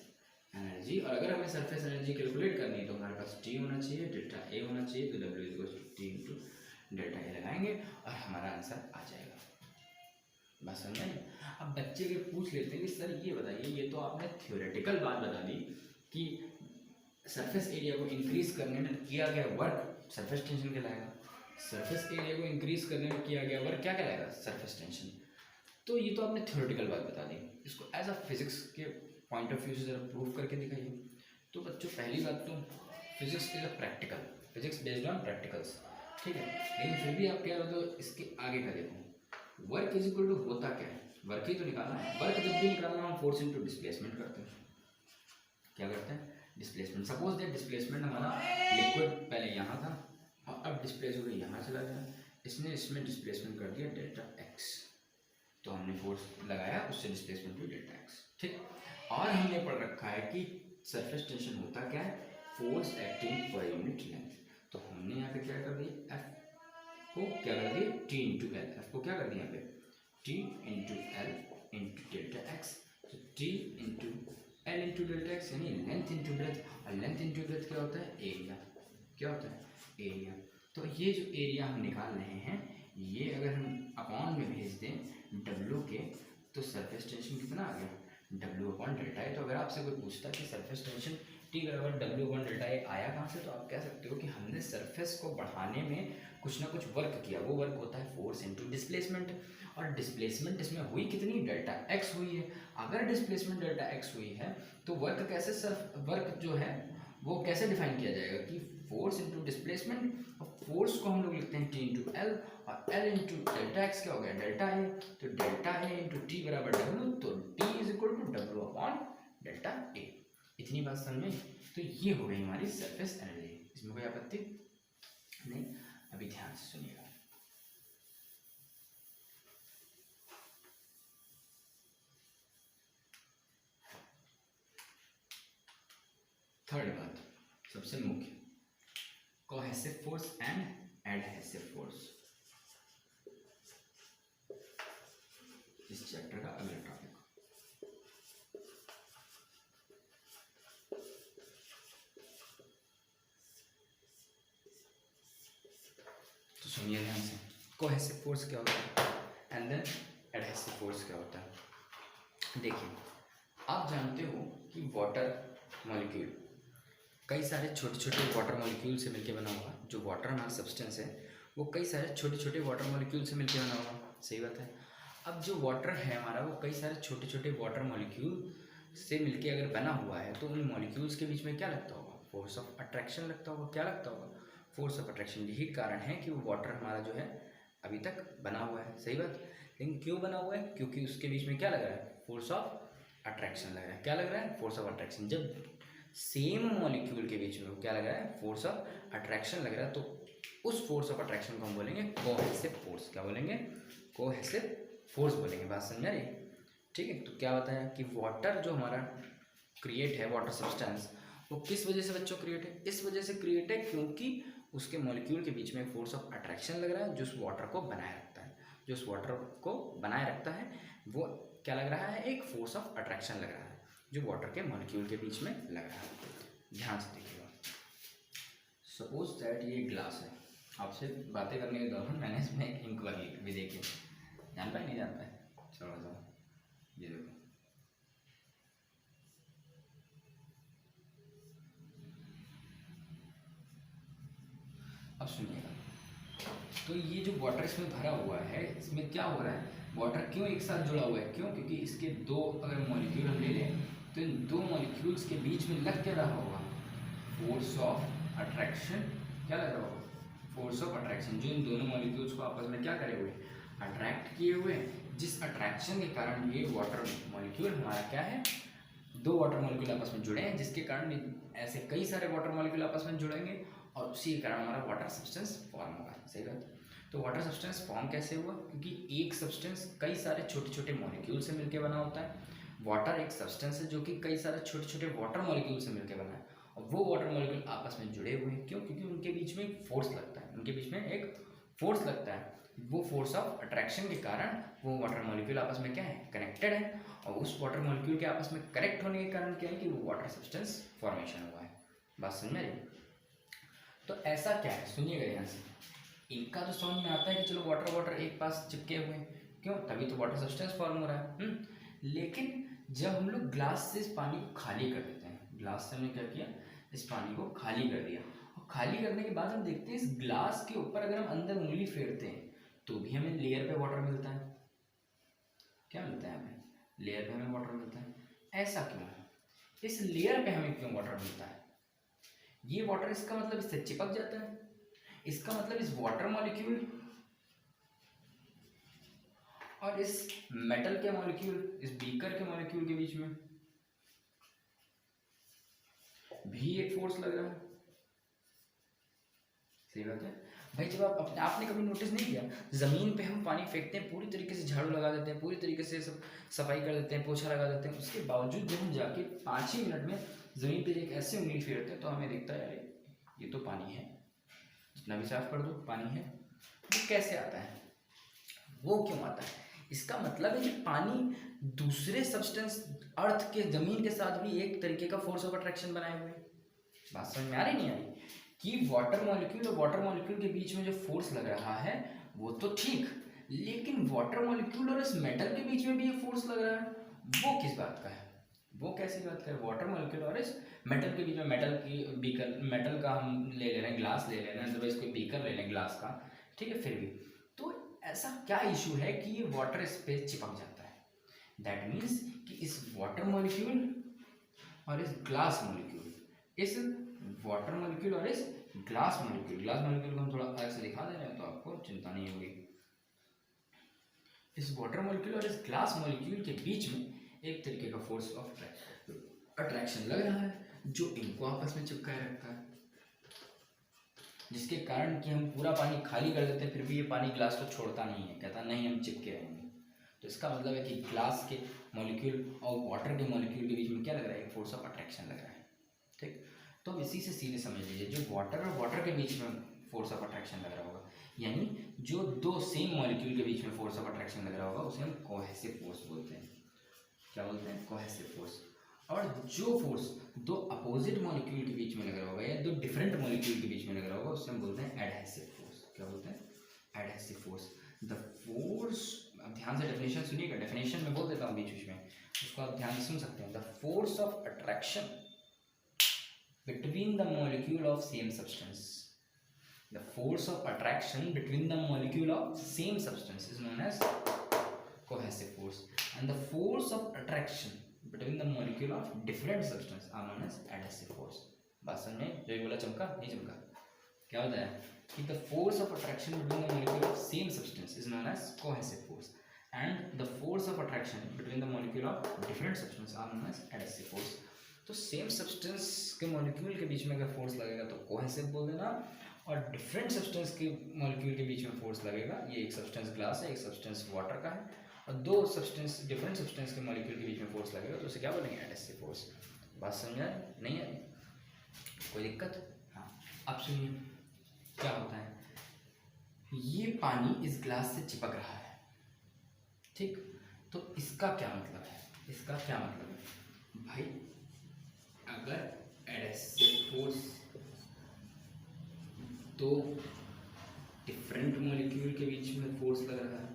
एनर्जी। और अगर हमें सरफेस एनर्जी कैलकुलेट करनी है तो हमारे पास टी होना चाहिए, डेल्टा ए होना चाहिए, तो W is equal to T into delta A लगाएंगे और हमारा आंसर आ जाएगा। बस समझ में। अब बच्चे के पूछ लेते हैं कि सर ये बताइए, ये तो आपने थ्योरेटिकल बात बता दी कि सरफेस एरिया को इंक्रीज करने में किया गया वर्क सरफेस टेंशन कहलाएगा, सरफेस एरिया को इंक्रीज करने में किया गया वर्क क्या कहलाएगा, सरफेस टेंशन। तो ये तो आपने थ्योरेटिकल बात बता दी, इसको एज अ फिजिक्स के पॉइंट ऑफ व्यू से जरा प्रूव करके दिखाइए। तो बच्चों पहली बात तो physics is a practical, physics based on practicals, ठीक है। लेकिन फिर भी आप क्या हो तो इसके आगे का देखो, वर्क इज इक्वल टू होता क्या है, वर्क ही तो निकालना है। वर्क जब भी निकालना हम फोर्स इनटू डिस्प्लेसमेंट करते हैं, क्या करते हैं, डिस्प्लेसमेंट। सपोज दैट डिस्प्लेसमेंट हमारा लिक्विड पहले यहाँ था और अब डिस्प्लेस हो गई यहाँ चला गया, इसने इसमें डिस्प्लेसमेंट कर दिया डेल्टा एक्स, तो हमने फोर्स लगाया उससे डिस्प्लेसमेंट हुई डेल्टा एक्स, ठीक। और हमने पढ़ रखा है कि सरफेस टेंशन होता क्या है, force acting per unit length. तो हमने यहाँ पे क्या कर दिया, एफ को क्या कर दिया, टी इंटू एल, एफ को क्या कर दिया यहाँ पे, T into L into delta X. तो T into L into delta X यानी लेंथ इंटू ब्रेथ, और लेंथ इंटू ब्रेथ क्या होता है, एरिया, क्या होता है, एरिया। तो ये जो एरिया हम निकाल रहे हैं, ये अगर हम अपॉन में भेज दें डब्ल्यू के, तो सरफेस टेंशन कितना आ गया, डब्ल्यू अपॉन डेल्टा ए। तो अगर आपसे कोई पूछता है कि सरफेस टेंशन टी बराबर डब्ल्यू अपॉन डेल्टा ए आया कहाँ से, तो आप कह सकते हो कि हमने सरफेस को बढ़ाने में कुछ ना कुछ वर्क किया, वो वर्क होता है फोर्स इनटू डिस्प्लेसमेंट। और डिस्प्लेसमेंट इसमें हुई कितनी, डेल्टा एक्स हुई है। अगर डिस्प्लेसमेंट डेल्टा एक्स हुई है तो वर्क कैसे, वर्क जो है वो कैसे डिफाइन किया जाएगा कि फोर्स इनटू डिस्प्लेसमेंट, और फोर्स को हम लोग लिखते हैं टी इंटू एल, और एल इंटू डेल्टा एक्स क्या हो गया, डेल्टा ए। तो डेल्टा ए इंटू टी बराबर डब्ल्यू, तो T is equal to W upon delta A. इतनी बात समझ में। तो ये हो गई हमारी सरफेस एनर्जी, इसमें कोई आपत्ति नहीं। अभी ध्यान से सुनिएगा, थर्ड बात सबसे मुख्य, cohesive force and adhesive force, इस चैप्टर का अगला टॉपिक। तो सुनिए ध्यान से, कोहेसिव फोर्स क्या होता है एंड देन एडहेसिव फोर्स क्या होता है। देखिए आप जानते हो कि वाटर मॉलिक्यूल कई सारे छोटे छोटे वाटर मॉलिक्यूल से मिलकर बना हुआ, जो वाटर हमारा सब्सटेंस है वो कई सारे छोटे छोटे वाटर मॉलिक्यूल से मिलकर बना हुआ, सही बात है। अब जो वाटर है हमारा वो कई सारे छोटे छोटे वाटर मॉलिक्यूल से मिलके अगर बना हुआ है, तो उन मॉलिक्यूल्स के बीच में क्या लगता होगा, फोर्स ऑफ अट्रैक्शन लगता होगा। क्या लगता होगा, फोर्स ऑफ अट्रैक्शन। यही कारण है कि वो वाटर हमारा जो है अभी तक बना हुआ है, सही बात। लेकिन क्यों बना हुआ है, क्योंकि उसके बीच में क्या लग रहा है, फोर्स ऑफ अट्रैक्शन लग रहा है। क्या लग रहा है, फोर्स ऑफ अट्रैक्शन। जब सेम मॉलिक्यूल के बीच में क्या लग रहा है, फोर्स ऑफ अट्रैक्शन लग रहा है, तो उस फोर्स ऑफ अट्रैक्शन को हम बोलेंगे कोहेसिव फोर्स। क्या बोलेंगे, कोहेसिव फोर्स बोलेंगे। बात समझ आ रही, ठीक है। तो क्या होता है कि वाटर जो हमारा क्रिएट है, वाटर सब्सटेंस, वो किस वजह से बच्चों क्रिएट है, इस वजह से क्रिएट है क्योंकि उसके मॉलिक्यूल के बीच में फोर्स ऑफ अट्रैक्शन लग रहा है, जो उस वाटर को बनाए रखता है। जो उस वाटर को बनाए रखता है वो क्या लग रहा है, एक फोर्स ऑफ अट्रैक्शन लग रहा है, जो वाटर के मॉलिक्यूल के बीच में लग रहा है। ध्यान से देखिएगा, सपोज दैट ये ग्लास है, आपसे बातें करने के दौरान मैंने इसमें एक इंक वाली भी देखी, जानता है नहीं जानता है, चलो बताओ। ये देखो, अब सुनिएगा। तो ये जो वाटर इसमें भरा हुआ है, इसमें क्या हो रहा है, वाटर क्यों एक साथ जुड़ा हुआ है, क्यों, क्योंकि इसके दो अगर मॉलिक्यूल हम ले लें तो इन दो मॉलिक्यूल्स के बीच में लग क्या रहा होगा, फोर्स ऑफ अट्रैक्शन। क्या लग रहा होगा, फोर्स ऑफ अट्रैक्शन, जो इन दोनों मॉलिक्यूल्स को आपस में क्या करे हुए, अट्रैक्ट किए हुए। जिस अट्रैक्शन के कारण ये वाटर मॉलिक्यूल हमारा क्या है, दो वाटर मॉलिक्यूल आपस में जुड़े हैं, जिसके कारण ऐसे कई सारे वाटर मॉलिक्यूल आपस में जुड़ेंगे और उसी के कारण हमारा वाटर सब्सटेंस फॉर्म होगा, सही बात। तो वाटर सब्सटेंस फॉर्म कैसे हुआ, क्योंकि एक सब्सटेंस कई सारे छोटे छोटे मॉलिक्यूल से मिलकर बना होता है। वाटर एक सब्सटेंस है जो कि कई सारे छोटे छोटे वाटर मॉलिक्यूल से मिलकर बना है, और वो वाटर मॉलिक्यूल आपस में जुड़े हुए हैं, क्यों, क्योंकि उनके बीच में एक फोर्स लगता है, उनके बीच में एक फोर्स लगता है। वो फोर्स ऑफ अट्रैक्शन के कारण वो वाटर मॉलिक्यूल आपस में क्या है, कनेक्टेड है, और उस वाटर मॉलिक्यूल के आपस में कनेक्ट होने के कारण क्या है कि वो वाटर सब्सटेंस फॉर्मेशन हुआ है। बात समझ में आ रही? तो ऐसा क्या है, सुनिएगा ध्यान से। इनका तो समझ में आता है कि चलो वाटर वाटर एक पास चिपके हुए हैं, क्यों, तभी तो वाटर सब्सटेंस फॉर्म हो रहा है। लेकिन जब हम लोग ग्लास से इस पानी को खाली कर देते हैं, ग्लास से हमने क्या किया, इस पानी को खाली कर दिया, और खाली करने के बाद हम देखते हैं इस ग्लास के ऊपर अगर हम अंदर उंगली फेरते हैं तो भी हमें लेयर पे वाटर मिलता है। क्या मिलता है हमें, लेयर पे हमें वाटर मिलता है। ऐसा क्यों है, इस लेयर पे हमें क्यों वाटर मिलता है? ये वाटर इसका मतलब इससे चिपक जाता है, इसका मतलब इस वाटर मॉलिक्यूल और इस मेटल के मॉलिक्यूल, इस बीकर के मॉलिक्यूल के बीच में भी एक फोर्स लग रहा है। सही बात है भाई। जब आपने कभी नोटिस नहीं किया, जमीन पे हम पानी फेंकते हैं, पूरी तरीके से झाड़ू लगा देते हैं, पूरी तरीके से सब सफाई कर देते हैं, पोछा लगा देते हैं, उसके बावजूद जब हम जाके 5 ही मिनट में जमीन पे एक ऐसे उंगली फेरते हैं तो हमें दिखता है ये तो पानी है, जितना भी साफ कर दो पानी है। वो कैसे आता है, वो क्यों आता है? इसका मतलब है कि पानी दूसरे सब्सटेंस अर्थ के, जमीन के साथ भी एक तरीके का फोर्स ऑफ अट्रैक्शन बनाए हुए। बात समझ में आ रही नहीं आ रही? कि वाटर मॉलिक्यूल और वाटर मॉलिक्यूल के बीच में जो फोर्स लग रहा है वो तो ठीक, लेकिन वाटर मॉलिक्यूल और इस मेटल के बीच में भी ये फोर्स लग रहा है, वो किस बात का है, वो कैसी बात का है? वाटर मॉलिक्यूल और इस मेटल के बीच में, मेटल की बीकर, मेटल का हम ले रहे हैं, ग्लास ले रहे हैं, अदरवाइज कोई बीकर ले लें ग्लास का, ठीक है, फिर भी तो ऐसा क्या इशू है कि ये वाटर इस पे चिपक जाता है? दैट मीन्स कि इस वाटर मॉलिक्यूल और इस ग्लास मॉलिक्यूल, इस वाटर मॉलिक्यूल और इस ग्लास मॉलिक्यूल को हम थोड़ा अलग से दिखा दे रहे हैं तो आपको चिंता नहीं होगी। इस वाटर मॉलिक्यूल और इस ग्लास मॉलिक्यूल के बीच में एक तरीके का फोर्स ऑफ अट्रैक्शन लग रहा है जो इनको आपस में चिपकाए रखता है, जिसके कारण कि हम पूरा पानी खाली कर देते हैं फिर भी ये पानी ग्लास को छोड़ता नहीं है, कहता नहीं हम चिपके रहेंगे। तो इसका मतलब है कि ग्लास के मॉलिक्यूल और वाटर के मॉलिक्यूल के बीच में क्या लग रहा है, एक फोर्स ऑफ अट्रैक्शन लग रहा है। ठीक, तो अब इसी से सीधे समझ लीजिए, जो वाटर और वाटर के बीच में फोर्स ऑफ अट्रैक्शन लग रहा होगा, यानी जो दो सेम मॉलिक्यूल के बीच में फोर्स ऑफ अट्रैक्शन लग रहा होगा उसे हम कोहेसिव फोर्स बोलते हैं। क्या बोलते हैं? Cohesive force. और जो फोर्स दो अपोजिट मॉलिक्यूल के बीच में लग रहा होगा या दो डिफरेंट मॉलिक्यूल के बीच में लग रहा होगा उससे हम बोलते हैं एडहेसिव फोर्स। क्या बोलते हैं? Adhesive force. द फोर्स, अब ध्यान से डेफिनेशन सुनिएगा, डेफिनेशन में बोल देता हूँ बीच बीच में, उसको आप ध्यान से सुन सकते हैं। The force of attraction between the molecule of same substance, the force of attraction between the molecule of same substance is known as cohesive force, and the force of attraction between the molecule of different substance are known as adhesive force. बात समझ में? जो बोला चमका नहीं चमका? क्या होता है कि the force of attraction between the molecule of same substance is known as cohesive force, and the force of attraction between the molecule of different substance are known as adhesive force. तो सेम सब्सटेंस के मॉलिक्यूल के बीच में अगर फोर्स लगेगा तो कोहेसिव बोल देना, और डिफरेंट सब्सटेंस के मॉलिक्यूल के बीच में फोर्स लगेगा, ये एक सब्सटेंस ग्लास है, एक सब्सटेंस वाटर का है, और दो सब्सटेंस डिफरेंट सब्सटेंस के मॉलिक्यूल के बीच में फोर्स लगेगा तो उसे क्या बोलेंगे? Adhesive force. बात समझ आ रही? नहीं आ रही? कोई दिक्कत? हाँ, अब सुनिए क्या होता है। ये पानी इस ग्लास से चिपक रहा है, ठीक, तो इसका क्या मतलब है? इसका क्या मतलब है भाई? अगर एडहेसिव फोर्स तो डिफरेंट मॉलिक्यूल के बीच में फोर्स लग रहा है,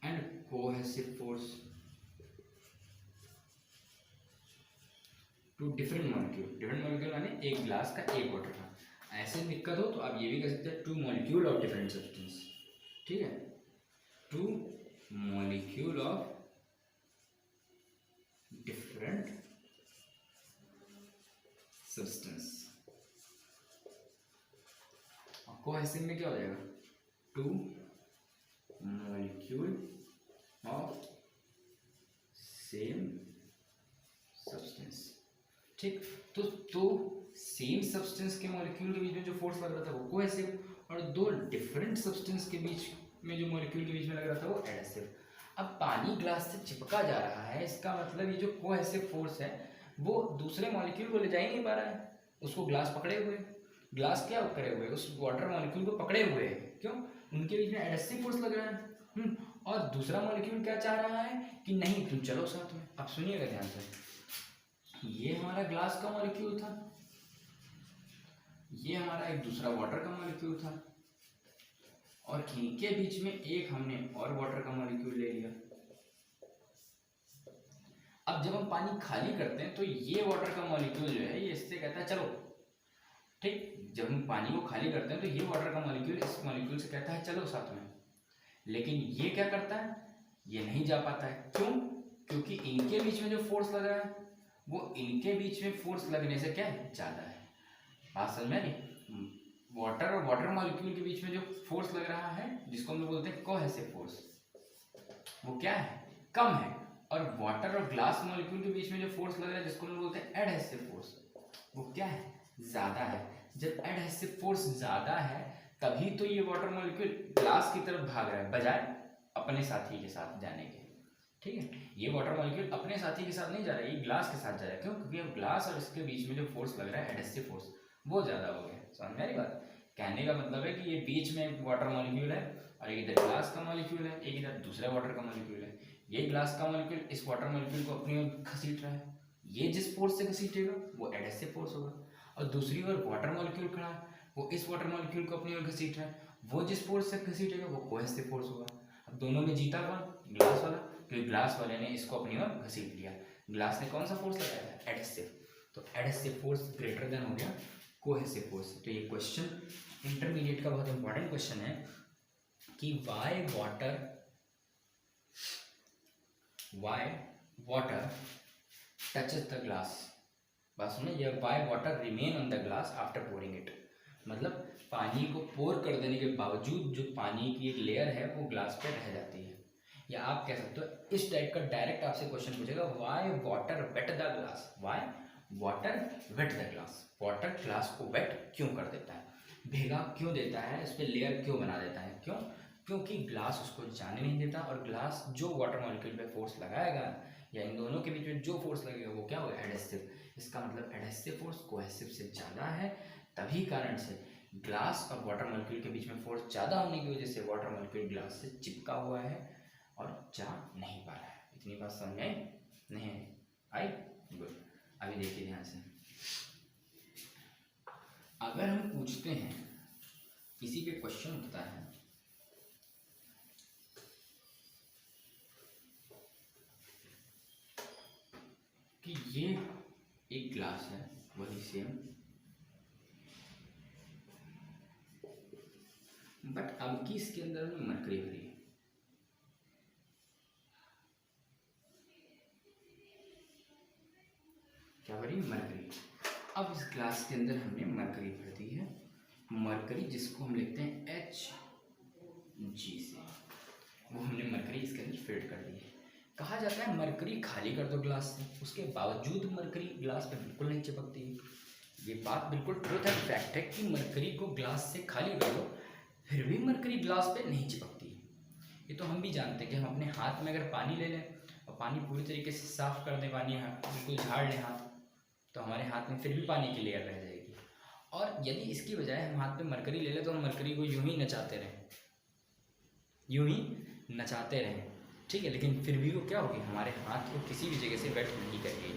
and cohesive force two different molecule माने एक ग्लास का एक वाटर का, ऐसे दिक्कत हो तो आप ये भी कह सकते हैं two molecule of different substance. ठीक है, two molecule of different substance. Cohesive में क्या हो जाएगा? Two molecule of same substance. ठीक, तो सेम सब्सटेंस के मॉलिक्यूल के बीच में जो फोर्स लग रहा था वो कोहेसिव, और दो डिफरेंट सब्सटेंस के बीच में जो मॉलिक्यूल के बीच में लग रहा था वो एडहेसिव। अब पानी ग्लास से चिपका जा रहा है, इसका मतलब ये जो कोहेसिव फोर्स है वो दूसरे मॉलिक्यूल को ले जा ही नहीं पा रहा है, उसको ग्लास पकड़े हुए। ग्लास क्या करे हुए, उस वाटर मॉलिक्यूल को पकड़े हुए है, क्यों, उनके बीच में एडहेसिव फोर्स लग रहा है। और दूसरा मॉलिक्यूल क्या चाह रहा है कि नहीं तुम चलो साथ में। अब सुनिएगा ध्यान से, ये हमारा ग्लास का मॉलिक्यूल था, ये हमारा एक दूसरा वाटर का मॉलिक्यूल था, और इनके बीच में एक हमने और वाटर का मॉलिक्यूल ले लिया। अब जब हम पानी खाली करते हैं तो ये वाटर का मॉलिक्यूल जो है ये इससे कहता है चलो, ठीक, जब हम पानी को खाली करते हैं तो ये वाटर का मॉलिक्यूल इस मॉलिक्यूल से कहता है चलो साथ में, लेकिन ये क्या करता है, ये नहीं जा पाता है, क्यों, क्योंकि इनके बीच में जो फोर्स लग रहा है वो इनके बीच में फोर्स लगने से क्या है, ज्यादा है। बात समझ में नहीं, वाटर और वाटर मॉलिक्यूल के बीच में जो फोर्स लग रहा है जिसको हम लोग बोलते हैं कोहेसिव फोर्स, वो क्या है, कम है। और वाटर और ग्लास मॉलिक्यूल के बीच में जो फोर्स लग रहा है जिसको हम लोग बोलते हैं एडहेसिव फोर्स, वो क्या है, ज्यादा है। जब एडहेसिव फोर्स ज्यादा है तभी तो ये वाटर मॉलिक्यूल ग्लास की तरफ भाग रहा है बजाय अपने साथी के साथ जाने के, ठीक है। ये वाटर मॉलिक्यूल अपने साथी के साथ नहीं जा रहा है, ये ग्लास के साथ जा रहा है, क्यों, क्योंकि अब ग्लास और इसके बीच में जो फोर्स लग रहा है एडहेसिव फोर्स वो ज्यादा हो गया। समझ में आ रही बात, कहने का मतलब है कि ये बीच में वाटर मॉलिक्यूल है और एक इधर ग्लास का मॉलिक्यूल है, एक इधर दूसरा वाटर का मॉलिक्यूल है। ये ग्लास का मॉलिक्यूल इस वाटर मॉलिक्यूल को अपनी ओर घसीट रहा है, ये जिस फोर्स से घसीटेगा वो एडहेसिव फोर्स होगा, और दूसरी ओर वाटर मॉलिक्यूल खड़ा है वो इस वाटर मॉलिक्यूल को अपनी ओर घसीट रहा है, वो जिस फोर्स से घसीटेगा वो कोहेसिव फोर्स होगा। अब दोनों में जीता कौन, ग्लास वाला, क्योंकि ग्लास वाले ने इसको अपनी ओर घसीट लिया। ग्लास ने कौन सा फोर्स लगाया है, एडहेसिव, तो एडहेसिव फोर्स ग्रेटर देन हो गया कोहेसिव फोर्स। तो ये क्वेश्चन इंटरमीडिएट का बहुत इंपॉर्टेंट क्वेश्चन है कि Y water touches the glass. बात सुनिए, ये Y water remain on the glass after pouring it, मतलब पानी को पोर कर देने के बावजूद जो पानी की एक लेयर है वो ग्लास पे रह जाती है। या आप कह सकते हो इस टाइप का डायरेक्ट आपसे क्वेश्चन पूछेगा, Y water wet the glass, Y water wet the glass, water glass को वेट क्यों कर देता है, भीगा क्यों देता है, इस पर लेयर क्यों बना देता है, क्यों, क्योंकि ग्लास उसको जाने नहीं देता, और ग्लास जो वाटर मॉलिक्यूल पे फोर्स लगाएगा या इन दोनों के बीच में जो फोर्स लगेगा वो क्या होगा, एडहेसिव। इसका मतलब एडहेसिव फोर्स कोहेसिव से ज़्यादा है, तभी कारण से ग्लास और वाटर मॉलिक्यूल के बीच में फोर्स ज़्यादा होने की वजह से वाटर मॉलिक्यूल ग्लास से चिपका हुआ है और जा नहीं पा रहा है। इतनी बात समझ आई, नहीं आई, गुड। अभी देखिए ध्यान से, अगर हम पूछते हैं, किसी पे क्वेश्चन होता है कि ये एक ग्लास है, वही सेम, बट अब की इसके अंदर में मरकरी भरी है, क्या भरी, मरकरी। अब इस ग्लास के अंदर हमने मरकरी भर दी है, मरकरी जिसको हम लिखते हैं Hg से, वो हमने मरकरी इसके अंदर फिट कर दी है। कहा जाता है मरकरी खाली कर दो ग्लास से, उसके बावजूद मरकरी ग्लास पे बिल्कुल नहीं चिपकती है। ये बात बिल्कुल ट्रूथ एंड फैक्ट है कि मरकरी को ग्लास से खाली कर दो फिर भी मरकरी ग्लास पे नहीं चिपकती है। ये तो हम भी जानते हैं कि हम अपने हाथ में अगर पानी ले लें और पानी पूरी तरीके से साफ कर दें, पानी बिल्कुल झाड़ लें हाथ, तो हमारे हाथ में फिर भी पानी की लेयर रह जाएगी। और यदि इसकी बजाय हम हाथ पे मरकरी ले लें तो हम मरकरी को यूं ही नचाते रहें, ठीक है, लेकिन फिर भी वो क्या होगी, हमारे हाथ को किसी भी जगह से वेट नहीं करेगी।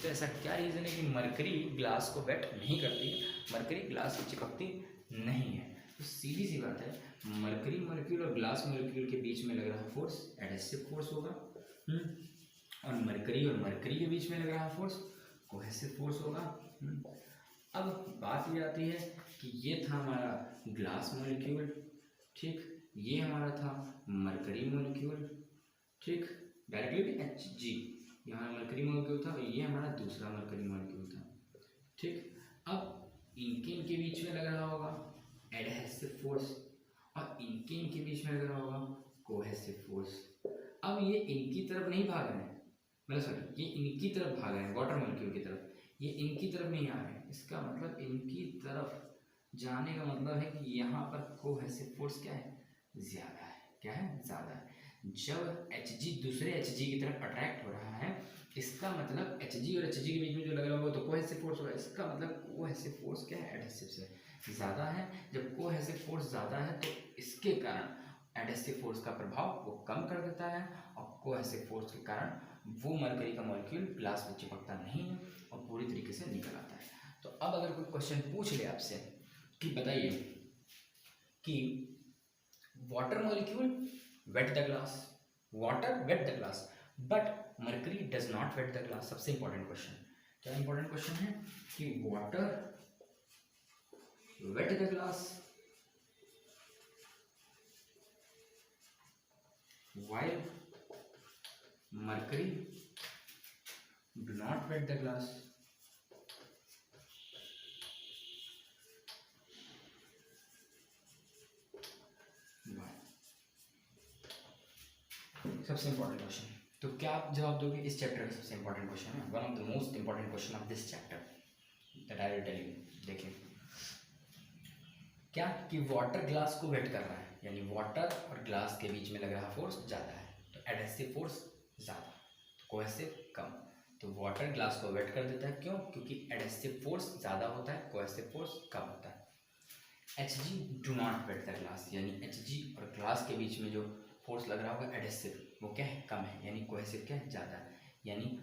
तो ऐसा क्या रीज़न है कि मरकरी ग्लास को वेट नहीं करती, मरकरी ग्लास से चिपकती नहीं है। तो सीधी सी बात है, मरकरी मॉलिक्यूल और ग्लास मॉलिक्यूल के बीच में लग रहा फोर्स एडहेसिव फोर्स होगा, और मरकरी के बीच में लग रहा फोर्स कोहेसिव फोर्स होगा। अब बात ये आती है कि ये था हमारा ग्लास मॉलिक्यूल, ठीक, ये हमारा था मरकरी मॉलिक्यूल, ठीक, डायरेक्टली Hg, ये हमारा मरकरी मॉलिक्यूल था और ये हमारा दूसरा मरकरी मॉलिक्यूल था, ठीक। अब इनके बीच में लग रहा होगा एडहेसिव फोर्स और इनके बीच में लग रहा होगा कोहेसिव फोर्स। अब ये इनकी तरफ नहीं भाग रहे हैं, मतलब सॉरी, ये इनकी तरफ भाग रहे हैं वाटर मॉलिक्यूल की तरफ, ये इनकी तरफ नहीं आ रहे हैं। इसका मतलब इनकी तरफ जाने का मतलब है कि यहाँ पर कोहेसिव फोर्स क्या है, ज़्यादा है, क्या है, ज़्यादा है। जब Hg दूसरे Hg की तरफ अट्रैक्ट हो रहा है, इसका मतलब Hg और Hg के बीच में जो लग रहा होगा तो कोहेसिव फोर्स होगा, इसका मतलब कोहेसिव फोर्स क्या है, एडहेसिव से। ज़्यादा है। जब कोहेसिव फोर्स ज़्यादा है तो इसके कारण एडहेसिव फोर्स का प्रभाव वो कम कर देता है, और कोहेसिव फोर्स के कारण वो मरकरी का मॉलिक्यूल ग्लास में चिपकता नहीं है और पूरी तरीके से निकल आता है। तो अब अगर कोई क्वेश्चन पूछ ले आपसे कि बताइए कि water molecule wet the glass, water wet the glass but mercury does not wet the glass. सबसे इंपॉर्टेंट क्वेश्चन, क्या इंपॉर्टेंट क्वेश्चन है कि water wet the glass while mercury do not wet the glass। सबसे इंपॉर्टेंट क्वेश्चन, तो क्या आप जवाब दोगे? इस चैप्टर का सबसे इंपॉर्टेंट क्वेश्चन है, one of the most important question of this chapter that I will tell you. देखिए क्या कि वाटर ग्लास को वेट कर रहा है, यानी वाटर और ग्लास के बीच में लग रहा फोर्स ज़्यादा है, तो एडहेसिव फोर्स ज़्यादा, कोहेसिव कम। तो वाटर ग्लास को वेट कर देता है, क्यों? क्योंकि एडहेसिव फोर्स ज़्यादा होता है, कोहेसिव फोर्स कम होता है। Hg do not wet the glass, यानी Hg और ग्लास के बीच में जो फोर्स लग रहा होगा एडहेसिव, वो क्या है? कम है, यानी कोहेसिव क्या है? ज़्यादा है। यानी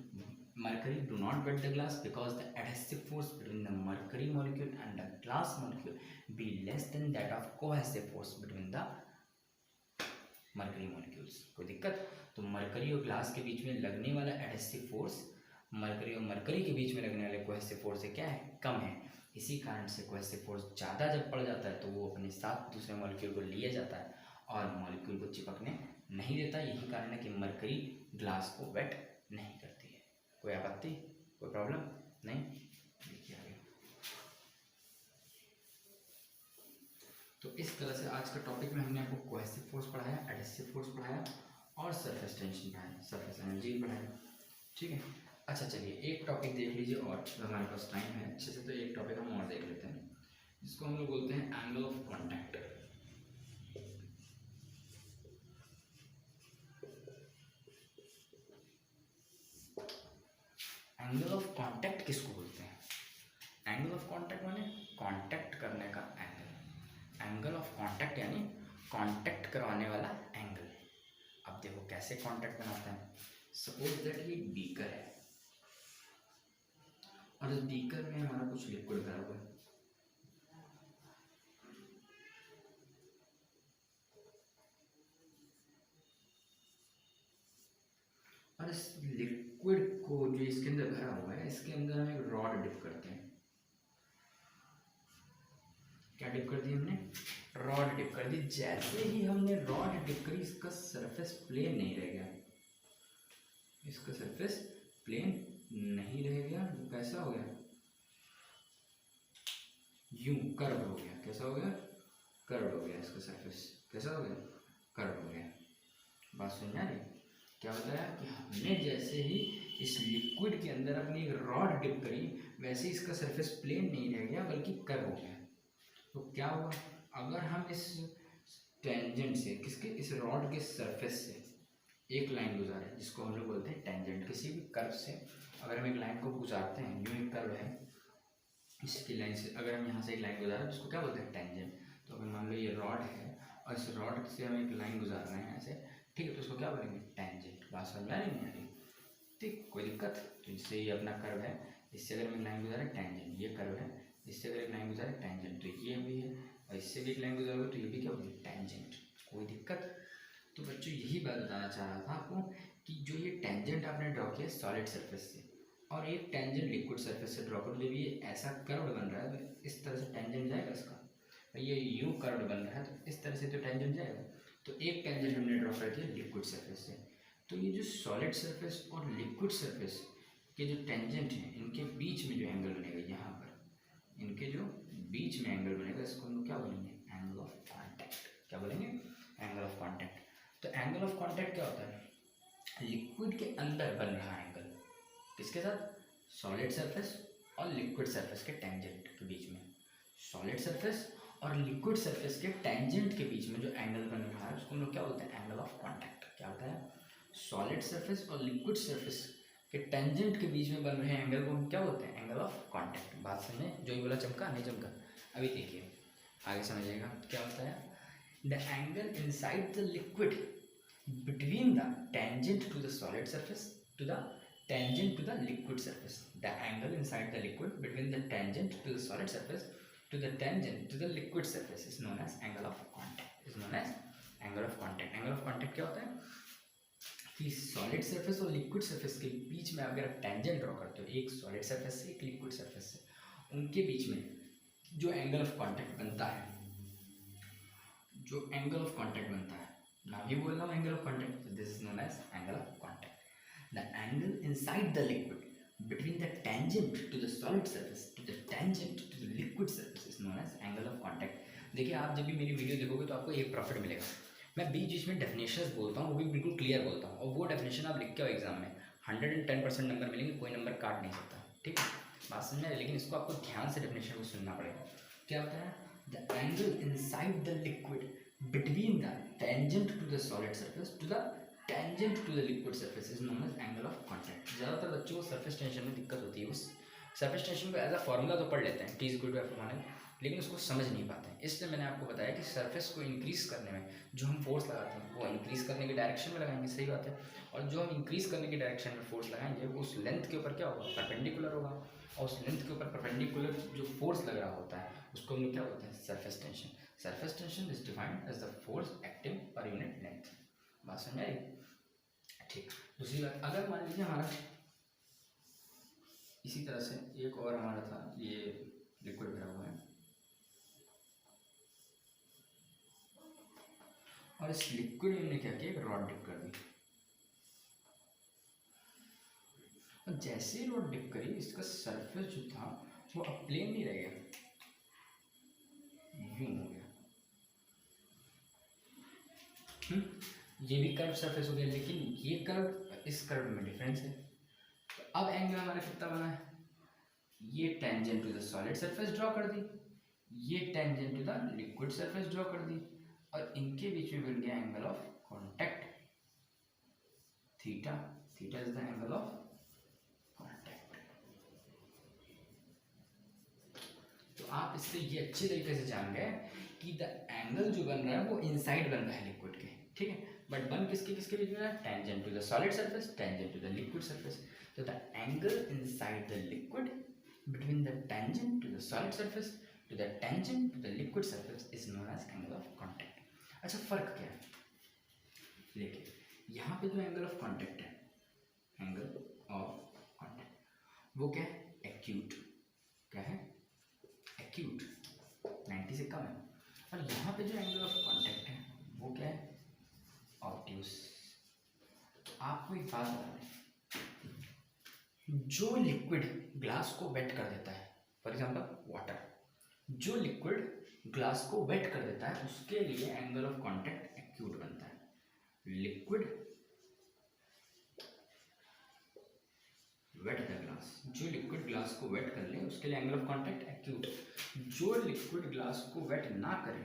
mercury do not wet the glass because the adhesive force between the mercury molecule and the glass molecule be less than that of cohesive force between the mercury molecules। कोई दिक्कत? तो मरकरी और ग्लास के बीच में लगने वाला एडहेसिव फोर्स मरकरी और मरकरी के बीच में लगने वाले कोहेसिव फोर्स से क्या है? कम है। इसी कारण से कोहेसिव फोर्स ज़्यादा जब पड़ जाता है तो वो अपने साथ दूसरे मॉलिक्यूल को लिए जाता है और मॉलिक्यूल को चिपकने नहीं देता। यही कारण है कि मरकरी ग्लास को वेट नहीं करती है। कोई आपत्ति, कोई प्रॉब्लम नहीं? देखिए आगे। तो इस तरह से आज का टॉपिक में हमने आपको कोहेसिव फोर्स पढ़ाया, एडहेसिव फोर्स पढ़ाया और सरफेस टेंशन पढ़ाया, सरफेस एनर्जी पढ़ाया। ठीक है, अच्छा चलिए एक टॉपिक देख लीजिए और हमारे पास टाइम है अच्छे से, तो एक टॉपिक हम और देख लेते हैं, जिसको हम लोग बोलते हैं angle of contact. Angle of contact किसको बोलते हैं? एंगल ऑफ कांटेक्ट माने कांटेक्ट करने का एंगल। एंगल ऑफ कांटेक्ट यानी कांटेक्ट करवाने वाला एंगल। अब देखो कैसे कांटेक्ट बनाते हैं। सपोज दैट ये बीकर है और इस बीकर में हमारा कुछ लिक्विड भरा हुआ है, और इस लिक्विड को जो इसके अंदर भरा हुआ है, इसके अंदर हम एक रॉड डिप करते हैं। क्या डिप कर दी हमने? रॉड डिप कर दी। जैसे ही हमने रॉड डिप करी, इसका सरफेस प्लेन नहीं रह गया, इसका सरफेस प्लेन नहीं रह गया। वो कैसा हो गया? यूं कर्व हो गया। कैसा हो गया? कर्व हो गया। इसका सरफेस कैसा हो गया? कर्व हो गया। बात समझ आ रही? क्या बताया कि हमने जैसे ही इस लिक्विड के अंदर अपनी एक रॉड डिप करी, वैसे इसका सरफेस प्लेन नहीं रह गया बल्कि कर्व हो गया। तो क्या हुआ? अगर हम इस टेंजेंट से, किसके? इस रॉड के सरफेस से एक लाइन गुजारे, जिसको हम लोग बोलते हैं टेंजेंट। किसी भी कर्व से अगर हम एक लाइन को गुजारते हैं, यूं एक कर्व है, इसकी लाइन से अगर हम यहाँ से एक लाइन गुजारें, जिसको क्या बोलते हैं? टेंजेंट। तो अगर मान लो ये रॉड है और इस रॉड से हम एक लाइन गुजार रहे हैं ऐसे, ठीक है, तो उसको क्या बोलेंगे? टेंजेंट। बात समझ में आ रही है? ठीक, कोई दिक्कत? तो इससे ये अपना कर्व है, इससे अगर हम एक लाइन गुजारे टेंजेंट, ये कर्व है, इससे अगर एक लाइन गुजारे टेंजेंट, तो ये भी है, और इससे भी एक लाइन गुजारोगे तो ये भी क्या होगी? टेंजेंट। कोई दिक्कत? तो बच्चों यही बात बताना चाह रहा था आपको कि जो ये टेंजेंट आपने ड्रॉ किया सॉलिड सरफेस से, और एक टेंजेंट लिक्विड सरफेस से ड्रॉ करो, जब ये ऐसा कर्व बन रहा है तो इस तरह से टेंजेंट जाएगा इसका। ये यू कर्व बन रहा है तो इस तरह से तो टेंजेंट जाएगा। तो एक टेंजेंट हमने ड्रॉ कर दिया लिक्विड सरफेस से। तो ये जो सॉलिड सरफेस और लिक्विड सरफेस के जो टेंजेंट हैं, इनके बीच में जो एंगल बनेगा, यहाँ पर इनके जो बीच में एंगल बनेगा, इसको हम क्या बोलेंगे? Angle of contact. क्या बोलेंगे? Angle of contact. तो एंगल ऑफ कॉन्टैक्ट क्या होता है? लिक्विड के अंदर बन रहा एंगल, किसके साथ? सॉलिड सरफेस और लिक्विड सरफेस के टेंजेंट के बीच में। सॉलिड सरफेस और लिक्विड सरफेस के टेंजेंट के बीच में जो एंगल बन रहा है, उसको हम लोग क्या बोलते हैं? Angle of contact. क्या होता है? सॉलिड सरफेस और लिक्विड सरफेस के टेंजेंट के बीच में बन रहे एंगल को हम क्या बोलते हैं? Angle of contact. बात समझे? जो ये बोला चमका नहीं चमका? अभी देखिए आगे समझिएगा क्या होता है। The angle inside the liquid between the tangent to the solid surface to the tangent to the liquid surface. The angle inside the liquid between the tangent to the solid surface to the tangent to the liquid surface is known as angle of contact. Is known as angle of contact. Angle of contact क्या होता है कि सॉलिड सरफेस और लिक्विड सरफेस के बीच में अगर आप टेंजेंट ड्रॉ करते हो, एक सॉलिड सरफेस से एक लिक्विड सरफेस से, उनके बीच में जो एंगल ऑफ कांटेक्ट बनता है, जो एंगल ऑफ कांटेक्ट बनता है, ना भी बोल रहा हूँ angle of contact, this is known as angle of contact. The angle inside the liquid between the tangent to the solid surface to the tangent to the liquid surface is known as angle of contact। देखिए आप जब भी मेरी वीडियो देखोगे तो आपको एक प्रॉफिट मिलेगा, मैं बीच बीच में डेफिनेशंस बोलता हूँ, वो भी बिल्कुल क्लियर बोलता हूँ, और वो डेफिनेशन आप लिख के आओ एग्जाम में, 110% नंबर मिलेंगे, कोई नंबर काट नहीं सकता, ठीक है, बात समझ में। लेकिन इसको आपको ध्यान से डेफिनेशन को सुनना पड़ेगा। क्या होता है, the angle inside the liquid between the tangent to the solid surface to the tangent to the liquid surface is known as angle of contact. ज़्यादातर बच्चों को सरफेस टेंशन में दिक्कत होती है, वो सरफेस टेंशन को एज अ फॉर्मूला तो पढ़ लेते हैं, T is equal to F माने, लेकिन उसको समझ नहीं पाते हैं। इसलिए मैंने आपको बताया कि सरफेस को इंक्रीज़ करने में जो हम फोर्स लगाते हैं वो इंक्रीज़ करने की डायरेक्शन में लगाएंगे, सही बात है, और जो हम इंक्रीज़ करने की डायरेक्शन में फोर्स लगाएंगे वो उस लेंथ के ऊपर क्या होगा, परपेंडिकुलर होगा, और उस लेंथ के ऊपर परपेंडिकुलर जो फोर्स लग रहा होता है उसको हम लोग क्या बोलते हैं, surface tension. Surface tension is defined as the force acting per unit length. बात समझ आई, ठीक। दूसरी बात, अगर मान लीजिए हमारा इसी तरह से एक और हमारा था, ये लिक्विड भरा हुआ है और इस लिक्विड में हमने क्या किया, एक रॉड डिप कर दी, और जैसे ही रॉड डिप करी इसका सरफेस जो था वो अब प्लेन नहीं रह गया, यूं हो गया, ये भी कर्व सरफेस हो गया, लेकिन ये कर्व इस कर्व में डिफरेंस है। तो अब एंगल हमारा कितना बना है, ये tangent to the solid surface draw कर दी, ये tangent to the liquid surface draw कर दी, और इनके बीच में बन गया angle of contact theta. Theta is the angle of contact. तो आप इससे ये अच्छे तरीके से जान गए कि द एंगल जो बन रहा है वो इनसाइड बन रहा है लिक्विड के, ठीक है, बट बन किसके किसके बीच में रहा है, tangent to the solid surface, tangent to the liquid surface. तो the angle inside the liquid between the tangent to the solid surface to the tangent to the liquid surface is known as angle of contact. अच्छा, फर्क क्या है, देखिए यहाँ पे जो एंगल ऑफ कांटेक्ट है, एंगल ऑफ कांटेक्ट वो क्या है, एक्यूट, क्या है, एक्यूट, 90 से कम है, और यहाँ पे जो एंगल ऑफ कांटेक्ट है वो क्या है, ऑब्ट्यूस। आपको एक बात बता दें, जो लिक्विड ग्लास को वेट कर देता है, फॉर एग्जांपल वाटर, जो लिक्विड ग्लास को वेट कर देता है उसके लिए एंगल ऑफ कांटेक्ट एक्यूट बनता है। लिक्विड वेट द ग्लास, जो लिक्विड ग्लास को वेट कर ले उसके लिए एंगल ऑफ कांटेक्ट एक्यूट। जो लिक्विड ग्लास को वेट ना करे,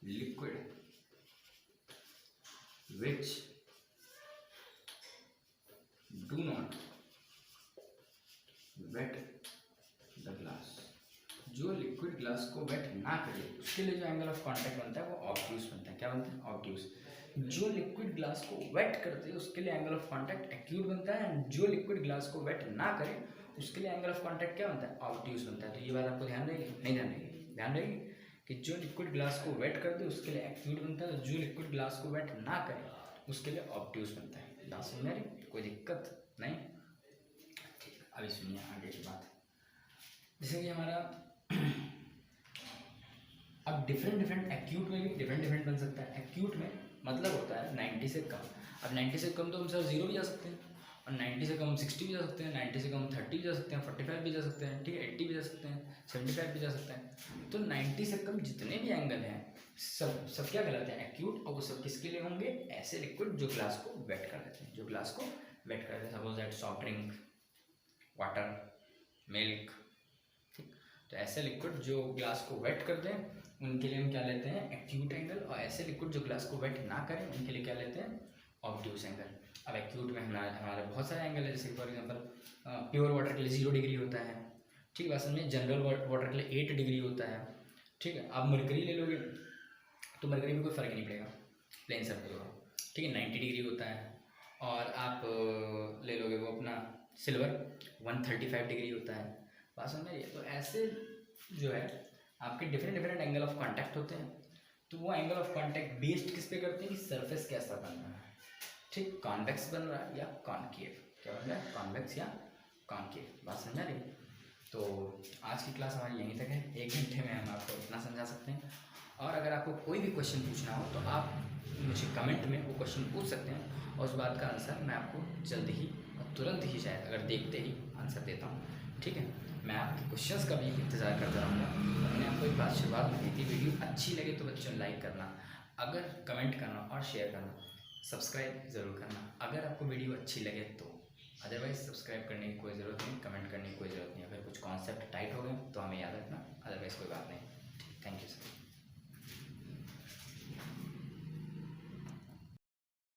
liquid which do not wet the glass, जो लिक्विड ग्लास को वेट ना करे उसके लिए जो एंगल ऑफ कांटेक्ट बनता है वो ऑब्ट्यूस बनता है। क्या बनता है, ऑब्ट्यूस। जो लिक्विड ग्लास को वेट करते हैं उसके लिए एंगल ऑफ कांटेक्ट एक्यूट बनता है, एंड जो लिक्विड ग्लास को वेट ना करे उसके लिए एंगल ऑफ कांटेक्ट क्या बनता है, ऑब्ट्यूस बनता है। तो ये बात आपको ध्यान रहेगी, नहीं ध्यान रहेगी, ध्यान रहेगी कि जो लिक्विड ग्लास को वेट कर दे उसके लिए एक्यूट बनता है, जो लिक्विड ग्लास को वेट ना करे उसके लिए ऑब्ट्यूस बनता है। बात समझ में आ रही, कोई दिक्कत नहीं, ठीक। अभी सुनिए आगे की बात, जैसे कि हमारा अब डिफरेंट एक्यूट में भी डिफरेंट बन सकता है। एक्यूट में मतलब होता है 90 से कम। अब 90 से कम तो हम सर 0 भी जा सकते हैं, और 90 से कम 60 भी जा सकते हैं, 90 से कम 30 भी जा सकते हैं, 45 भी जा सकते हैं, ठीक है, 80 भी जा सकते हैं, 75 भी जा सकते हैं। तो 90 से कम जितने भी एंगल हैं सब क्या कहलाते हैं, एक्यूट, और वो सब किसके लिए होंगे, ऐसे लिक्विड जो ग्लास को वेट कर देते हैं, जो ग्लास को वेट कर देते हैं, suppose that soft drink, water, milk, ठीक। तो ऐसे लिक्विड जो ग्लास को वेट कर दें उनके लिए हम क्या लेते हैं, एक्यूट एंगल, और ऐसे लिक्विड जो ग्लास को वेट ना करें उनके लिए क्या लेते हैं, ऑब्ट्यूस एंगल। अब एक्यूट में हमारे बहुत सारे एंगल है, जैसे फॉर एग्जांपल प्योर वाटर के लिए 0 डिग्री होता है, ठीक है, असल में जनरल वाटर के लिए 8 डिग्री होता है। ठीक है, आप मरकरी ले लोगे तो मरकरी में कोई फ़र्क नहीं पड़ेगा, प्लेन सरफेस होगा। ठीक है, 90 डिग्री होता है। और आप ले लोगे वो अपना सिल्वर, 135 डिग्री होता है। बात समझ में आई है? तो ऐसे जो है आपके different different angle of contact होते हैं। तो वो एंगल ऑफ कांटेक्ट बेस्ड किस पे करते हैं कि सरफेस कैसा बन रहा है। ठीक, कॉन्वेक्स बन रहा है या कॉनकेव, क्या बन रहा है, कॉन्वेक्स या कॉनकेव। बात समझ आ रही है? तो आज की क्लास हमारी यहीं तक है। 1 घंटे में हम आपको इतना समझा सकते हैं। और अगर आपको कोई भी क्वेश्चन पूछना हो तो आप मुझे कमेंट में वो क्वेश्चन पूछ सकते हैं, और उस बात का आंसर मैं आपको जल्द ही और तुरंत ही शायद अगर देखते ही आंसर देता हूँ। ठीक है, मैं आपके क्वेश्चंस का भी इंतज़ार करता रहूँगा। मैंने आपको एक बात शुरुआत में कही थी, वीडियो अच्छी लगे तो बच्चों लाइक करना, अगर कमेंट करना और शेयर करना, सब्सक्राइब ज़रूर करना अगर आपको वीडियो अच्छी लगे तो। अदरवाइज़ सब्सक्राइब करने की कोई ज़रूरत नहीं, कमेंट करने की कोई ज़रूरत नहीं। अगर कुछ कॉन्सेप्ट टाइट हो गए तो हमें याद रखना, अदरवाइज़ कोई बात नहीं। Thank you sir.